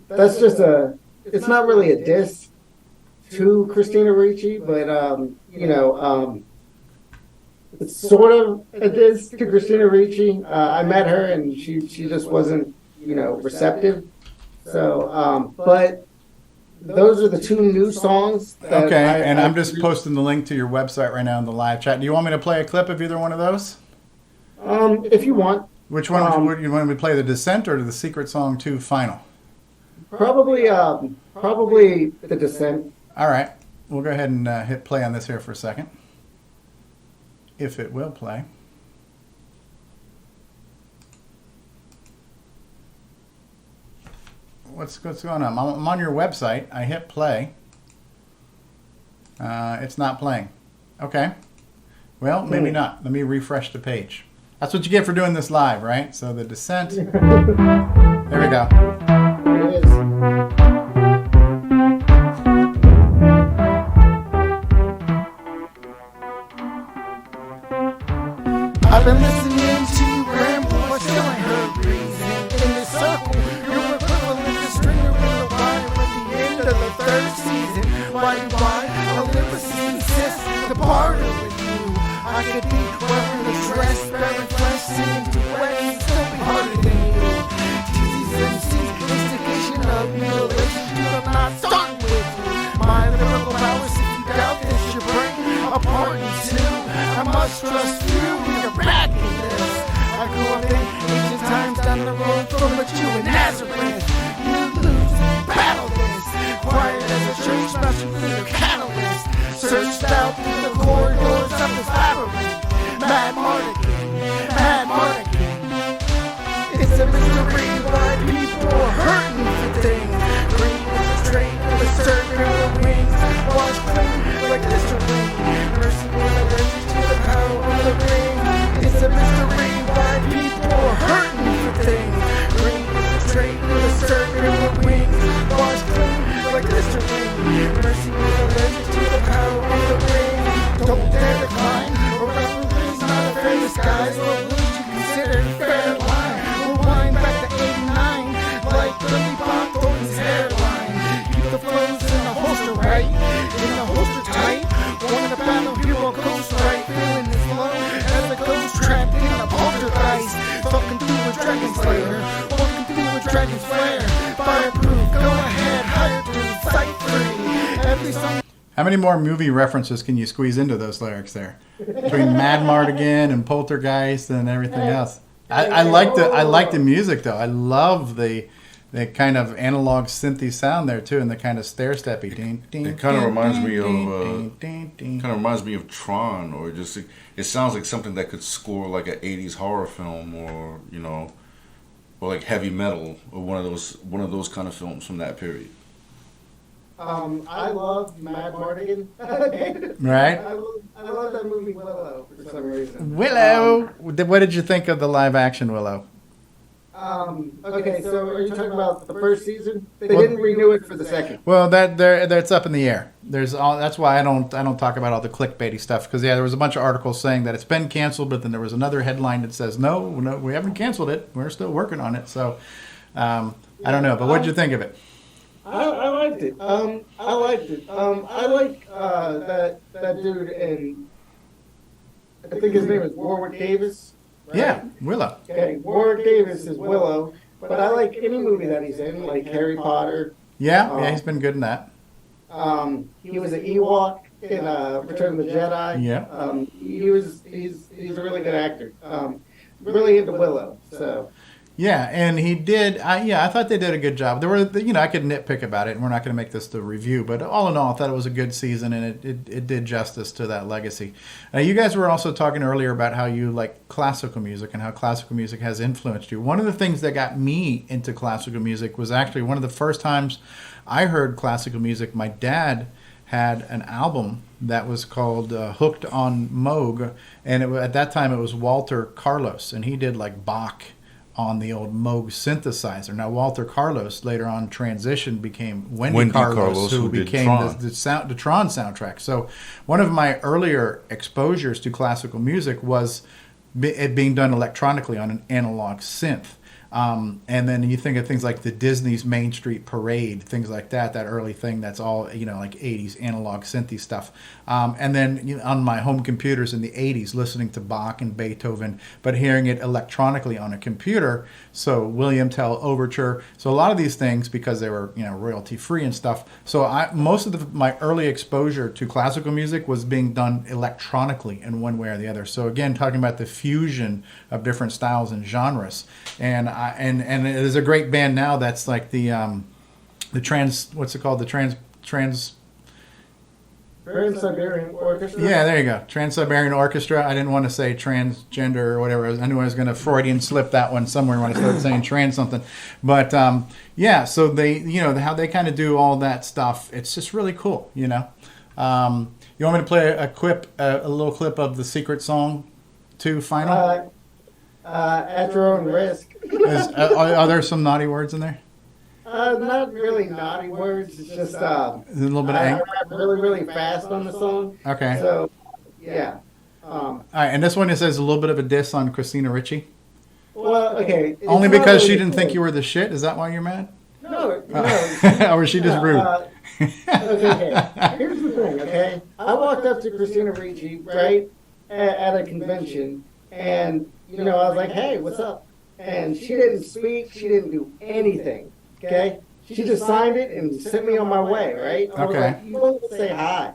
That's just it's not really a diss to Christina Ricci, but, it's sort of a diss to Christina Ricci. I met her and she just wasn't, receptive. So, but those are the two new songs. Okay, I'm just posting the link to your website right now in the live chat. Do you want me to play a clip of either one of those? If you want. Which one would you want me to play, the Descent or the Secret Song 2 Final? Probably the Descent. All right, we'll go ahead and hit play on this here for a second, if it will play. What's going on? I'm on your website. I hit play. It's not playing. Okay. Well, maybe not. Let me refresh the page. That's what you get for doing this live, right? So the Descent. There we go. There it is. I've been listening to you ramble, but still ain't heard reason. In this circle, you're equivalent to stringer in the wire at the end of the third season. Why, Olympus insists to partner with you. I could be wearing a dress, bearing flesh, singing duets, still be harder than you. DC's instigation of mutilation, I'm not starting with you. My lyrical powers, if you doubt this, your brain apart. like who I'm in. Ancient times down the road from a Jew in Nazareth. You lose, battle this. Quiet as a church, smashing through the catalyst. Searched out through the corridors of this labyrinth. Mad Mardigan, Mad Mardigan. It's a mystery why people are hurting for things. Green with a straight with a serpent with wings. Wash clean like Listerine. Mercy with allergic to the power of the ring. It's a mystery why people are hurting for things. Green with a straight with a serpent with wings. Wash clean like Listerine. Mercy with allergic to the power of the ring. Don't dare to climb or referee's not a fair disguise. What would you consider fair line? Rewind back to 89, like Billy Bob Thornton's hairline. Keep the flows in the holster right, in the holster tight. One of the battle hero coast right, feeling this low as a ghost trapped in a poltergeist. Fucking through a dragon slayer, walking through a dragon's flare. Fireproof, go ahead, higher dude, sight free. Every song. How many more movie references can you squeeze into those lyrics there? Between Mad Mardigan and Poltergeist and everything else. I like the music though. I love the kind of analog synthy sound there too, and the kind of stair steppy. It kind of reminds me of Tron, or just it sounds like something that could score like an '80s horror film, or or like heavy metal, or one of those kind of films from that period. I love Mad Mardigan. Right? I love that movie Willow for some reason. Willow. What did you think of the live action Willow? Okay, so are you talking about the first season? They didn't renew it for the second. Well, that's up in the air. That's why I don't talk about all the clickbaity stuff, because there was a bunch of articles saying that it's been canceled, but then there was another headline that says no, we haven't canceled it. We're still working on it. So I don't know, but what did you think of it? I liked it. I liked it. I like that dude, and I think his name is Warwick Davis. Right? Yeah, Willow. Okay, Warwick Davis is Willow, but I like any movie that he's in, like Harry Potter. Yeah, he's been good in that. He was an Ewok in Return of the Jedi. Yeah. He's a really good actor. Really into Willow. So. Yeah, and he did. I thought they did a good job. There were, I could nitpick about it, and we're not going to make this the review, but all in all, I thought it was a good season, and it did justice to that legacy. You guys were also talking earlier about how you like classical music and how classical music has influenced you. One of the things that got me into classical music was actually one of the first times I heard classical music. My dad had an album that was called Hooked on Moog, and at that time it was Walter Carlos, and he did like Bach on the old Moog synthesizer. Now, Walter Carlos later on transitioned, became Wendy Carlos, who became the Tron soundtrack. So one of my earlier exposures to classical music was it being done electronically on an analog synth. And then you think of things like the Disney's Main Street Parade, things like that early thing that's all, like 80s analog synthy stuff. And then on my home computers in the 80s, listening to Bach and Beethoven, but hearing it electronically on a computer. So William Tell Overture. So a lot of these things, because they were, royalty free and stuff. So most of my early exposure to classical music was being done electronically in one way or the other. So again, talking about the fusion of different styles and genres. And there's a great band now that's like the Trans-Siberian Orchestra. Yeah, there you go. Trans-Siberian Orchestra. I didn't want to say transgender or whatever. I knew I was going to Freudian slip that one somewhere when I started saying trans something. But so they, how they kind of do all that stuff. It's just really cool, You want me to play a little clip of the secret song to Final? At your own risk. Are there some naughty words in there? Not really naughty words. It's just a little bit of I rap really, really fast on the song. Okay. So, yeah. All right, and this one, it says a little bit of a diss on Christina Ricci. Well, okay. Only because she didn't think you were the shit? Is that why you're mad? No. Or was she just rude? Okay. Here's the thing, okay? I walked up to Christina Ricci, right, at a convention, and, I was like, hey, what's up? And she didn't speak. She didn't do anything, okay? She just signed it and sent me on my way, right? I was like, you don't say hi.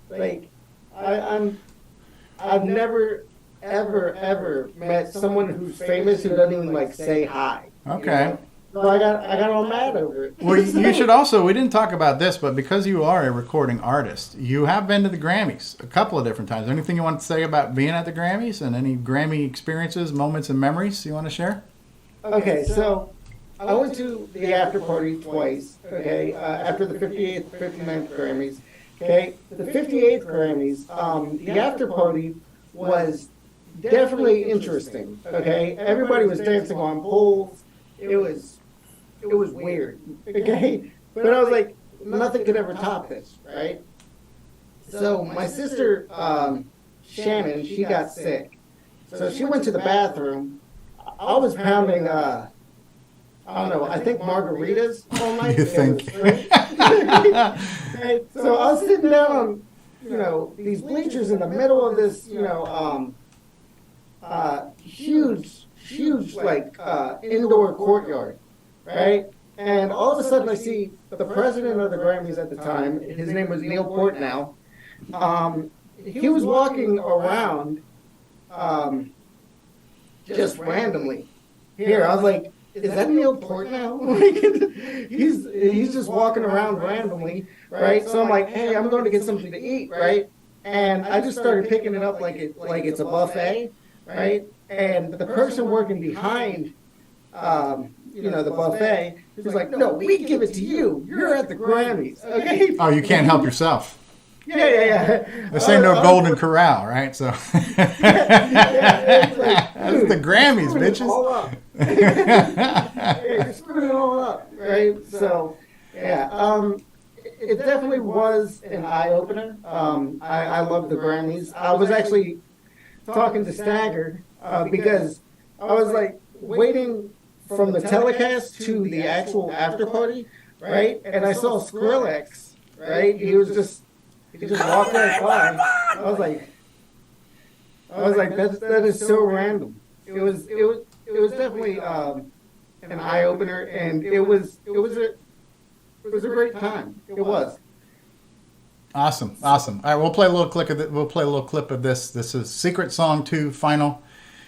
Like, I've never ever met someone who's famous who doesn't even like say hi. Okay. You know? So I got all mad over it. Well, you should also, we didn't talk about this, but because you are a recording artist, you have been to the Grammys a couple of different times. Anything you want to say about being at the Grammys and any Grammy experiences, moments, and memories you want to share? Okay, so I went to the after party twice, okay, after the 58th, 59th Grammys. Okay, the 58th Grammys, the after party was definitely interesting, okay? Everybody was dancing on poles. It was weird, okay? But I was like, nothing could ever top this, right? So my sister, Shannon, she got sick. So she went to the bathroom. I was pounding, I don't know, I think margaritas all night. You think? Right? So I was sitting down on, these bleachers in the middle of this, huge, like, indoor courtyard, right? And all of a sudden I see the president of the Grammys at the time, his name was Neil Portnow. He was walking around just randomly. Here, I was like, is that Neil Portnow? He's just walking around randomly, right? So I'm like, hey, I'm going to get something to eat, right? And I just started picking it up like it's a buffet, right? And the person working behind, the buffet, he was like, no, we give it to you. You're at the Grammys, okay? Oh, you can't help yourself. Yeah. This ain't no Golden Corral, right? So It's like, that's the Grammys, screwing it bitches. all up. You're screwing it all up, right? So, yeah, it definitely was an eye-opener. I love the Grammys. I was actually talking to Stägger because I was like waiting from the telecast to the actual after party, right? And I saw Skrillex, right? He just walked right by. I was like, that is so random. It was definitely an eye opener, and it was a great time. It was. Awesome. All right, we'll play a little clip of this. This is Secret Song 2 Final.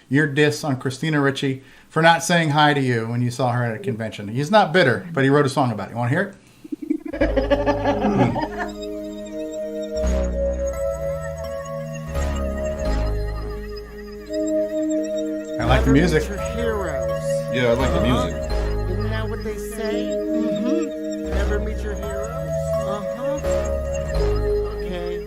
Your diss on Christina Ricci for not saying hi to you when you saw her at a convention. He's not bitter, but he wrote a song about it. You want to hear it? I like the music. Your heroes. Yeah, I like the music. Isn't that what they say? Mm-hmm. Never meet your heroes? Uh-huh. Okay.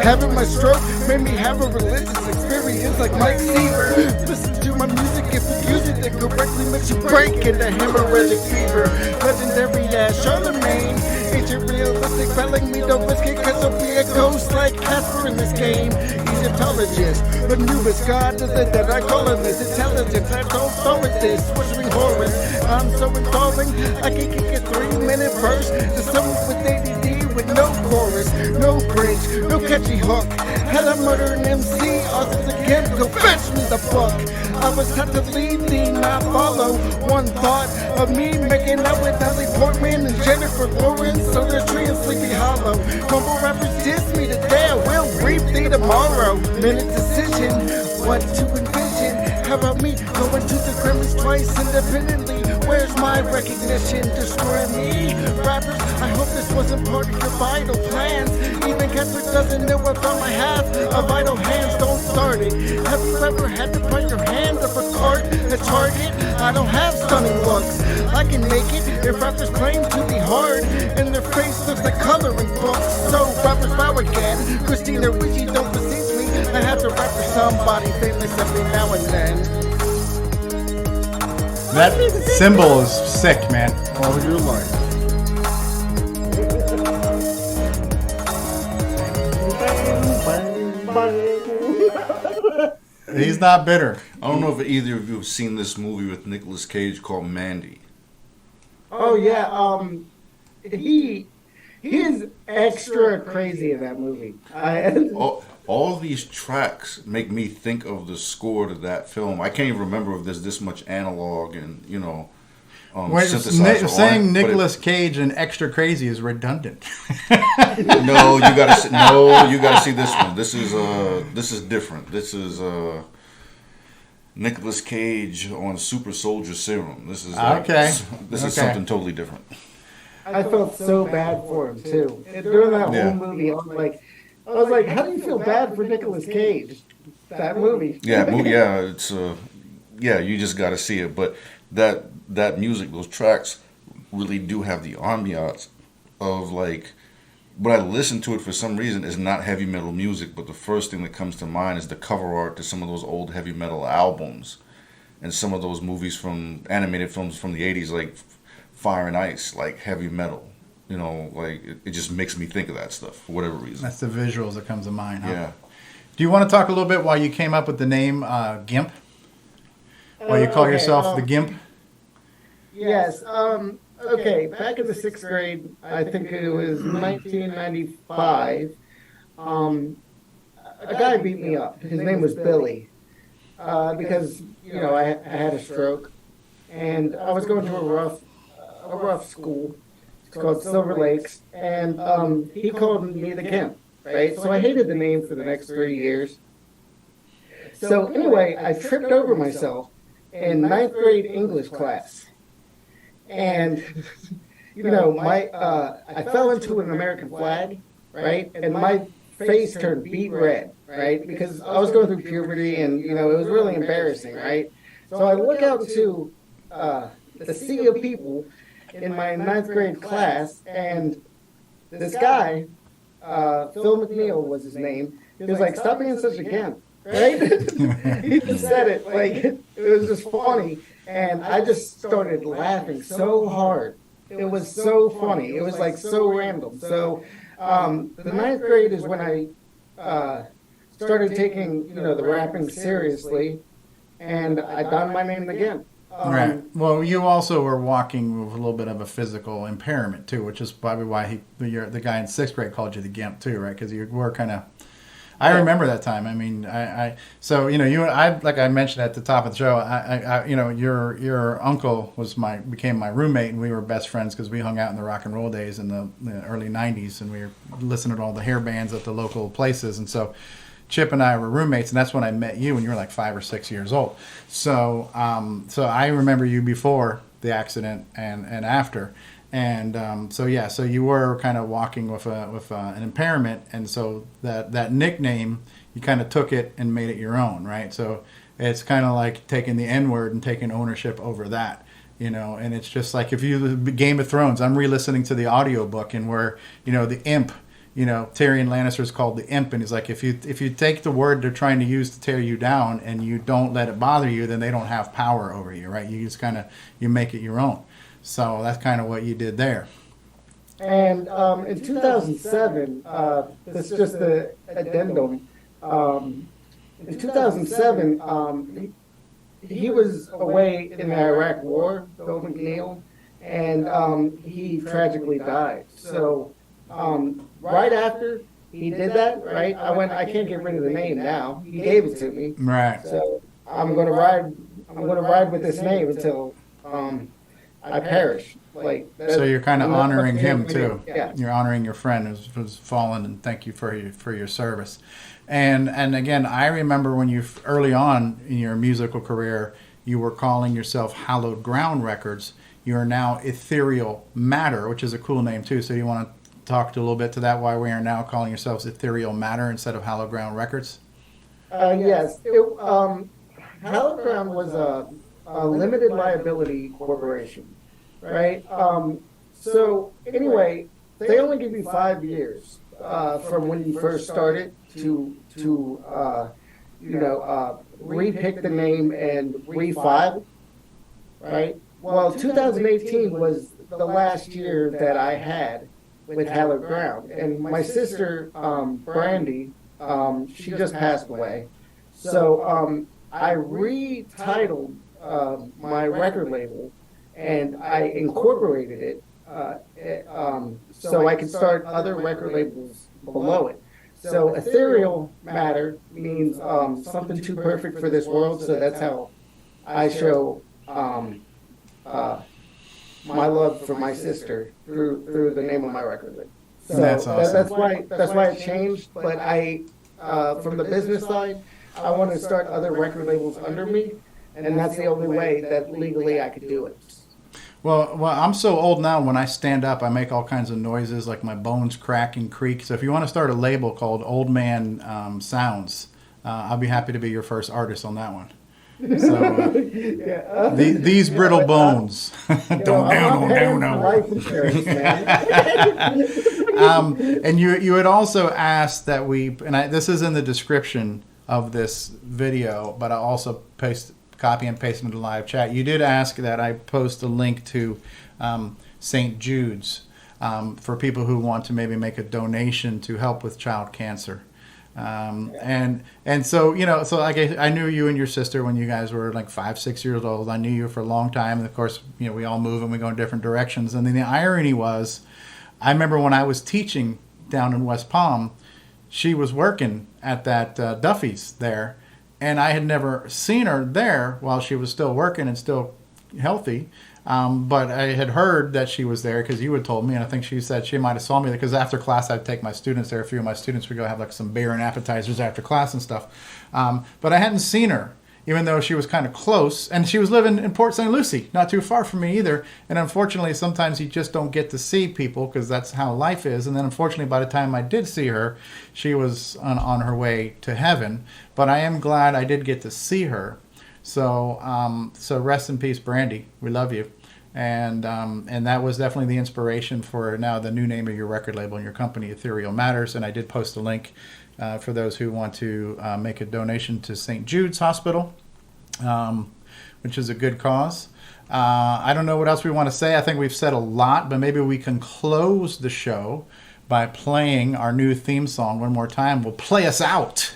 Having my stroke made me have a religious experience like Mike Seaver. Listen to my music, if you use it, it correctly makes you break into hemorrhagic fever. Legendary as Charlemagne. Ancient realistic, telling me don't risk it, cause I'll be a ghost like Casper in this game. Egyptologist, the newest god is it that I call him this intelligence. I don't start with this, worshiping Horus. I'm so enthralling, I can kick a 3-minute verse to someone with ADD with no chorus, no bridge, no catchy hook. Had I murder an MC, authors again, go fetch me the book. I was taught to lead thee, not follow. One thought of me making out with Natalie Portman and Jennifer Lawrence, so the tree and Sleepy Hollow. Mumble rappers diss me today, I will reap thee tomorrow. Minute decision, what to envision. How about me going to the Grammys twice independently? Where's my recognition? Destroy me, rappers. I hope this wasn't part of your vital plans. Even Catherine doesn't know about my half of vital hands. Don't start it. Have you ever had to put your hand up a cart, a target? I don't have stunning looks. I can make it if rappers claim to be hard, and their face looks like coloring books. So rappers bow again. Christina Ricci don't beseech me. I have to rap for somebody famous every now and then. That symbol is sick, man. All your life. He's not bitter. I don't know if either of you have seen this movie with Nicolas Cage called Mandy. Oh yeah, he is extra crazy in that movie. All these tracks make me think of the score to that film. I can't even remember if there's this much analog and synthesizer on saying it, but Nicolas Cage and Extra Crazy is redundant. no, you gotta see this one. This is different. This is Nicolas Cage on Super Soldier Serum. This is This is something totally different. I felt so bad for him too. And during that whole movie, I was like, how do you feel bad for Nicolas Cage? That movie. Yeah, it's you just got to see it. But that music, those tracks, really do have the ambiance of like. When I listen to it, for some reason, it's not heavy metal music, but the first thing that comes to mind is the cover art to some of those old heavy metal albums, and some of those movies from animated films from the '80s, like Fire and Ice, like heavy metal. You know, like it just makes me think of that stuff for whatever reason. That's the visuals that comes to mind. Huh? Yeah. Do you want to talk a little bit why you came up with the name Gimp? Why you call yourself the Gimp? Yes. Okay, back in the 6th grade, I think it was 1995, a guy beat me up. His name was Billy, because, I had a stroke, and I was going to a rough school. It's called Silver Lakes, and he called me the Gimp, right? So I hated the name for the next 3 years. So anyway, I tripped over myself in 9th grade English class. And, I fell into an American flag, right? And my face turned beet red, right? Because I was going through puberty and, it was really embarrassing, right? So I look out into the sea of people in my 9th grade class, and this guy, Phil McNeil was his name, he was like, stop being such a gimp, right? He just said it, like, it was just funny. And I just started laughing so hard. It was so funny. It was like so random. So the 9th grade is when I started taking, the rapping seriously. And I donned my name again. Right. Well, you also were walking with a little bit of a physical impairment, too, which is probably why the guy in 6th grade called you the Gimp, too, right? Because you were kind of... I remember that time. I mean, so you and I, like I mentioned at the top of the show, your uncle became my roommate, and we were best friends because we hung out in the rock and roll days in the early '90s, and we were listening to all the hair bands at the local places, and so Chip and I were roommates, and that's when I met you, and you were like 5 or 6 years old. So, so I remember you before the accident and after. And so you were kind of walking with an impairment, and so that nickname, you kind of took it and made it your own, right? So it's kind of like taking the N word and taking ownership over that, And it's just like if you Game of Thrones, I'm re-listening to the audiobook, and where the imp, Tyrion Lannister is called the imp, and he's like if you take the word they're trying to use to tear you down and you don't let it bother you, then they don't have power over you, right? You just kind of you make it your own. So that's kind of what you did there. And in 2007, this is just the addendum. In 2007, he was away in the Iraq War, Phil McNeil, and he tragically died. So right after he did that, right, I can't get rid of the name now. He gave it to me. Right. So I'm going to ride with this name until I perish. So you're kind of honoring him too. Yeah. You're honoring your friend who's fallen, and thank you for your service. And again, I remember when you early on in your musical career, you were calling yourself Hallowed Ground Records. You are now Ethereal Matter, which is a cool name too. So you want to talk a little bit to that? Why we are now calling yourselves Ethereal Matter instead of Hallowed Ground Records? Yes. Hallowed Ground was a limited liability corporation. Right. So anyway, they only give you 5 years from when you first started to repick the name and refile. Right. Well, 2018 was the last year that I had with Hallowed Ground, and my sister Brandy, she just passed away. So I retitled my record label. And I incorporated it so I could start other record labels below it. So Ethereal Matter means something too perfect for this world. So that's how I show my love for my sister through the name of my record label. So That's awesome. That's why it changed. But from the business side, I want to start other record labels under me, and that's the only way that legally I could do it. Well, I'm so old now. When I stand up, I make all kinds of noises, like my bones crack and creak. So if you want to start a label called Old Man Sounds, I'll be happy to be your first artist on that one. So these brittle bones. Don't. Life insurance, man. And you had also asked that this is in the description of this video, but I also copy and paste into the live chat. You did ask that I post a link to St. Jude's for people who want to maybe make a donation to help with child cancer. And so, so I knew you and your sister when you guys were like 5-6 years old. I knew you for a long time. And of course, we all move and we go in different directions. And then the irony was, I remember when I was teaching down in West Palm, she was working at that Duffy's there. And I had never seen her there while she was still working and still healthy. But I had heard that she was there because you had told me, and I think she said she might have saw me there because after class I'd take my students there. A few of my students would go have like some beer and appetizers after class and stuff. But I hadn't seen her, even though she was kind of close. And she was living in Port St. Lucie, not too far from me either. And unfortunately, sometimes you just don't get to see people because that's how life is. And then unfortunately, by the time I did see her, she was on her way to heaven. But I am glad I did get to see her. So rest in peace, Brandy. We love you. And that was definitely the inspiration for now the new name of your record label and your company, Ethereal Matters. And I did post a link for those who want to make a donation to St. Jude's Hospital, which is a good cause. I don't know what else we want to say. I think we've said a lot, but maybe we can close the show by playing our new theme song one more time. We'll play us out.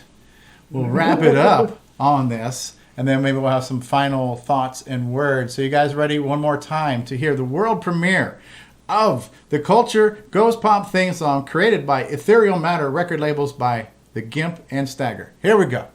We'll wrap it up on this. And then maybe we'll have some final thoughts and words. So you guys ready one more time to hear the world premiere of the Culture Goes Pop theme song created by Ethereal Matter record labels by the Gimp and Stägger. Here we go.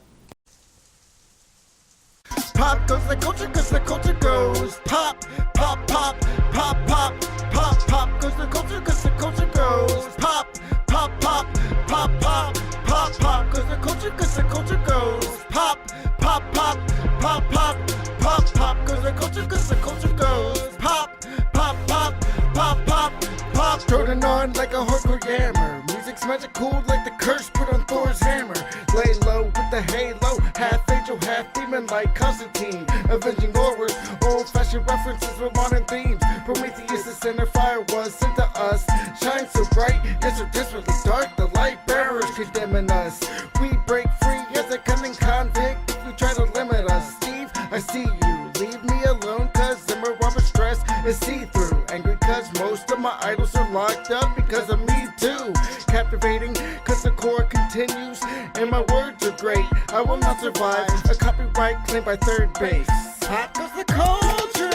Pop goes the culture, cause the culture goes pop, pop, pop, pop, pop, pop, pop goes the culture, cause the culture goes pop, pop, pop, pop, pop, pop, pop goes the culture, cause the culture goes pop, pop, pop, pop, pop, pop, pop goes the culture, cause the culture goes pop, pop, pop, pop, pop, pop. Jordan on like a hardcore yammer. Music's magical like the curse put on Thor's hammer. Lay low with the halo, half angel, half demon like Constantine. Avenging horrors, old-fashioned references with modern themes. Prometheus, the center fire was sent to us. Shine so bright, yet so desperately dark. The light bearers condemning us. We break free as a cunning convict. If you try to limit us, Steve, I see you. Leave me alone, cause Zimmer Robert stress is see-through. Angry cause most of my idols are locked up because of me too. Captivating cause the core continues and my words are great. I will not survive a copyright claim by third base. Pop goes the culture.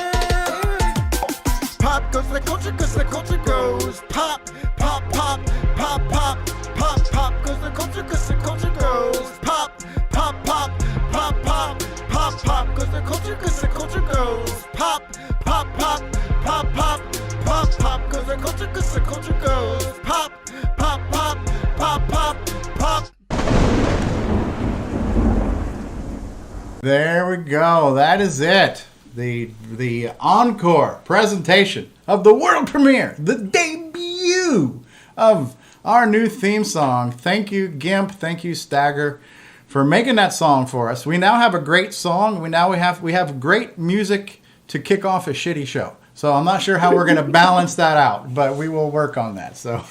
Pop goes the culture cause the culture goes pop, pop, pop, pop, pop, pop, pop goes the culture cause the culture goes pop, pop, pop, pop, pop, pop, pop goes the culture cause the culture goes pop, pop, pop, pop, pop, pop, pop goes the culture cause the culture goes pop, pop, pop, pop, pop, pop. There we go. That is it. The encore presentation of the world premiere, the debut of our new theme song. Thank you, Gimp. Thank you, Stägger, for making that song for us. We now have a great song. We have great music to kick off a shitty show. So I'm not sure how we're going to balance that out, but we will work on that. So.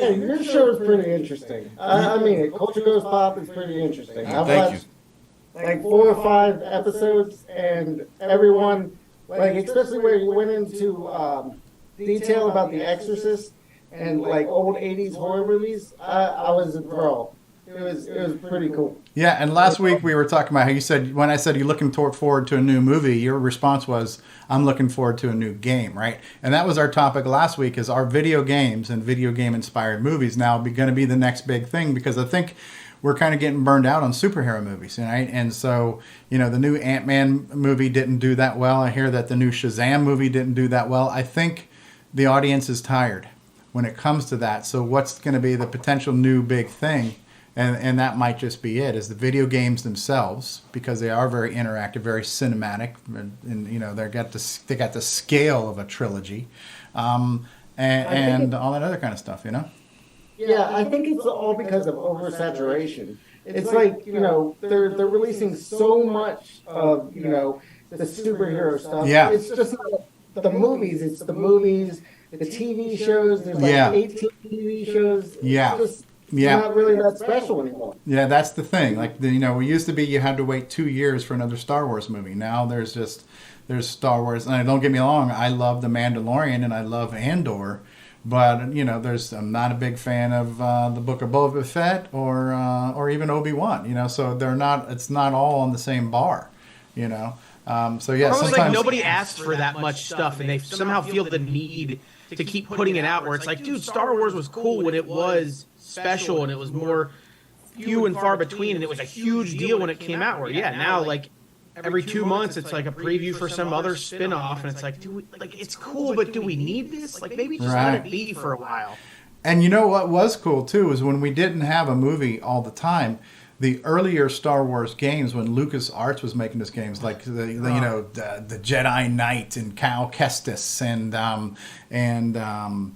Hey, your show is pretty interesting. I mean, Culture Goes Pop is pretty interesting. I've Thank watched like 4 or 5 episodes, and everyone, like, especially where you went into detail about The Exorcist and like old 80s horror movies, I was enthralled. It was pretty cool. Yeah, and last week we were talking about how you said, when I said you're looking forward to a new movie, your response was, I'm looking forward to a new game, right? And that was our topic last week, is our video games and video game inspired movies now going to be the next big thing, because I think we're kind of getting burned out on superhero movies, right? And so, the new Ant-Man movie didn't do that well. I hear that the new Shazam movie didn't do that well. I think the audience is tired when it comes to that. So what's going to be the potential new big thing? And that might just be it, is the video games themselves, because they are very interactive, very cinematic, and they got the scale of a trilogy, and all that other kind of stuff, Yeah, I think it's all because of oversaturation. It's like, they're releasing so much of, the superhero stuff. Yeah. It's just not the movies. It's the movies, the TV shows. There's like 18 TV shows. Yeah. It's just not really that special anymore. Yeah, that's the thing. Like, we used to be, you had to wait 2 years for another Star Wars movie. Now there's Star Wars. And don't get me wrong, I love The Mandalorian and I love Andor. But, I'm not a big fan of the Book of Boba Fett or even Obi-Wan, so it's not all on the same bar, So, yeah, almost sometimes like nobody asks for that much stuff, and they somehow feel the need to keep putting it out, where it's like, dude, Star Wars was cool when it was special and it was more few and far between, and it was a huge deal when it came out, where, now, like, every 2 months it's like a preview for some other spin-off, and it's like, it's cool, but do we need this? Like, maybe just let it be for a while. And what was cool too is when we didn't have a movie all the time, the earlier Star Wars games, when LucasArts was making those games, like the Jedi Knight and Cal Kestis and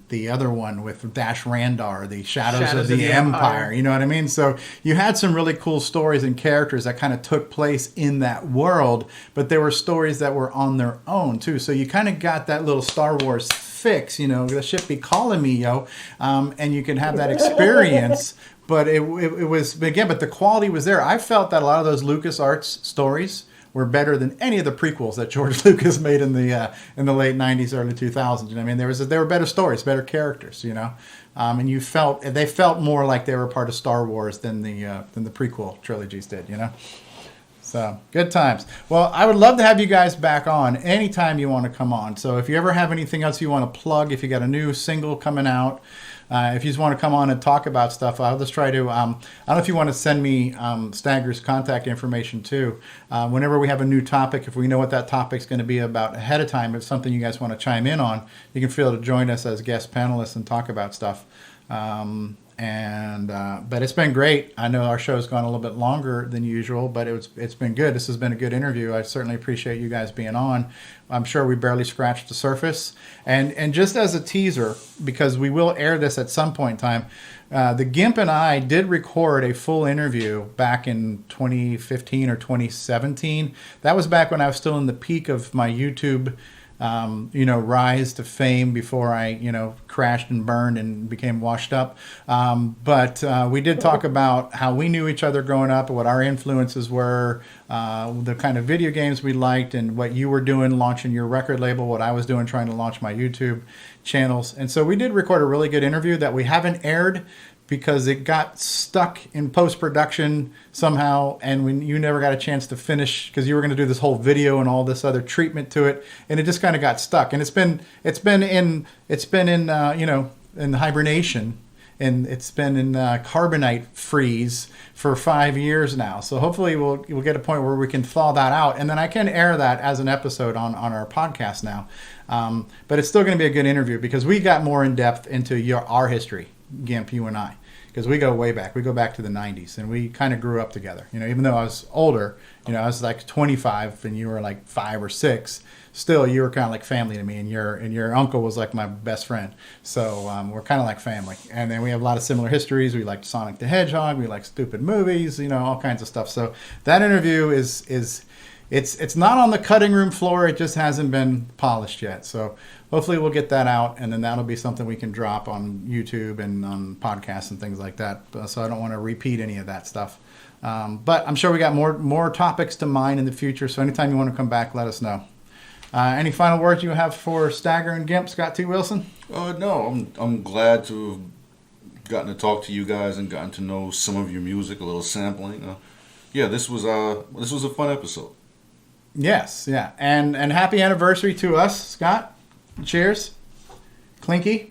the other one with Dash Randar, the Shadows of the Empire. You know what I mean? So you had some really cool stories and characters that kind of took place in that world, but there were stories that were on their own too. So you kind of got that little Star Wars fix, the ship be calling me, yo, and you can have that experience. But it was, again, but the quality was there. I felt that a lot of those LucasArts stories were better than any of the prequels that George Lucas made in the late 90s, early 2000s. You know what I mean? There were better stories, better characters, and they felt more like they were part of Star Wars than the prequel trilogies did, So, good times. Well, I would love to have you guys back on anytime you want to come on. So if you ever have anything else you want to plug, if you got a new single coming out, if you just want to come on and talk about stuff, I'll just try to, I don't know if you want to send me Stägger's contact information too. Whenever we have a new topic, if we know what that topic's going to be about ahead of time, if it's something you guys want to chime in on, you can feel to join us as guest panelists and talk about stuff. But it's been great. I know our show's gone a little bit longer than usual, but it's been good. This has been a good interview. I certainly appreciate you guys being on. I'm sure we barely scratched the surface. And just as a teaser, because we will air this at some point in time, the Gimp and I did record a full interview back in 2015 or 2017. That was back when I was still in the peak of my YouTube rise to fame before I, crashed and burned and became washed up. But we did talk about how we knew each other growing up, what our influences were, the kind of video games we liked, and what you were doing launching your record label, what I was doing trying to launch my YouTube channels. And so we did record a really good interview that we haven't aired because it got stuck in post-production somehow, and when you never got a chance to finish because you were going to do this whole video and all this other treatment to it, and it just kind of got stuck. And it's been in hibernation, and it's been in carbonite freeze for 5 years now. So hopefully we'll get a point where we can thaw that out, and then I can air that as an episode on our podcast now. But it's still going to be a good interview because we got more in depth into our history, Gimp, you and I, because we go way back. We go back to the 90s, and we kind of grew up together. Even though I was older, I was like 25 and you were like 5 or 6. Still, you were kind of like family to me, and your uncle was like my best friend. So we're kind of like family. And then we have a lot of similar histories. We liked Sonic the Hedgehog. We like stupid movies. All kinds of stuff. So that interview it's not on the cutting room floor. It just hasn't been polished yet. So hopefully we'll get that out, and then that'll be something we can drop on YouTube and on podcasts and things like that. So I don't want to repeat any of that stuff. But I'm sure we got more topics to mine in the future. So anytime you want to come back, let us know. Any final words you have for Stägger and Gimp, Scott T. Wilson? No, I'm glad to have gotten to talk to you guys and gotten to know some of your music, a little sampling. This was a fun episode. Yes, yeah, and happy anniversary to us, Scott. Cheers, Clinky.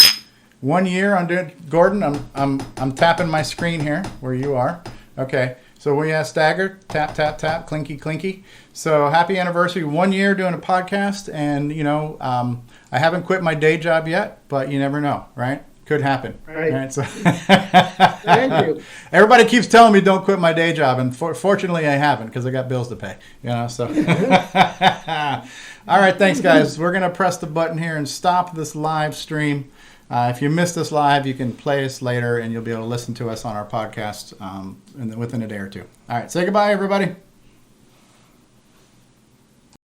1 year on doing Gordon. I'm tapping my screen here where you are. Okay. So we have Stagger, tap, tap, tap, clinky, clinky. So happy anniversary, 1 year doing a podcast. And, I haven't quit my day job yet, but you never know, right? Could happen. Right. So Thank you. everybody keeps telling me don't quit my day job. And fortunately, I haven't because I got bills to pay, so. All right. Thanks, guys. We're going to press the button here and stop this live stream. If you missed us live, you can play us later, and you'll be able to listen to us on our podcast within a day or two. All right, say goodbye, everybody.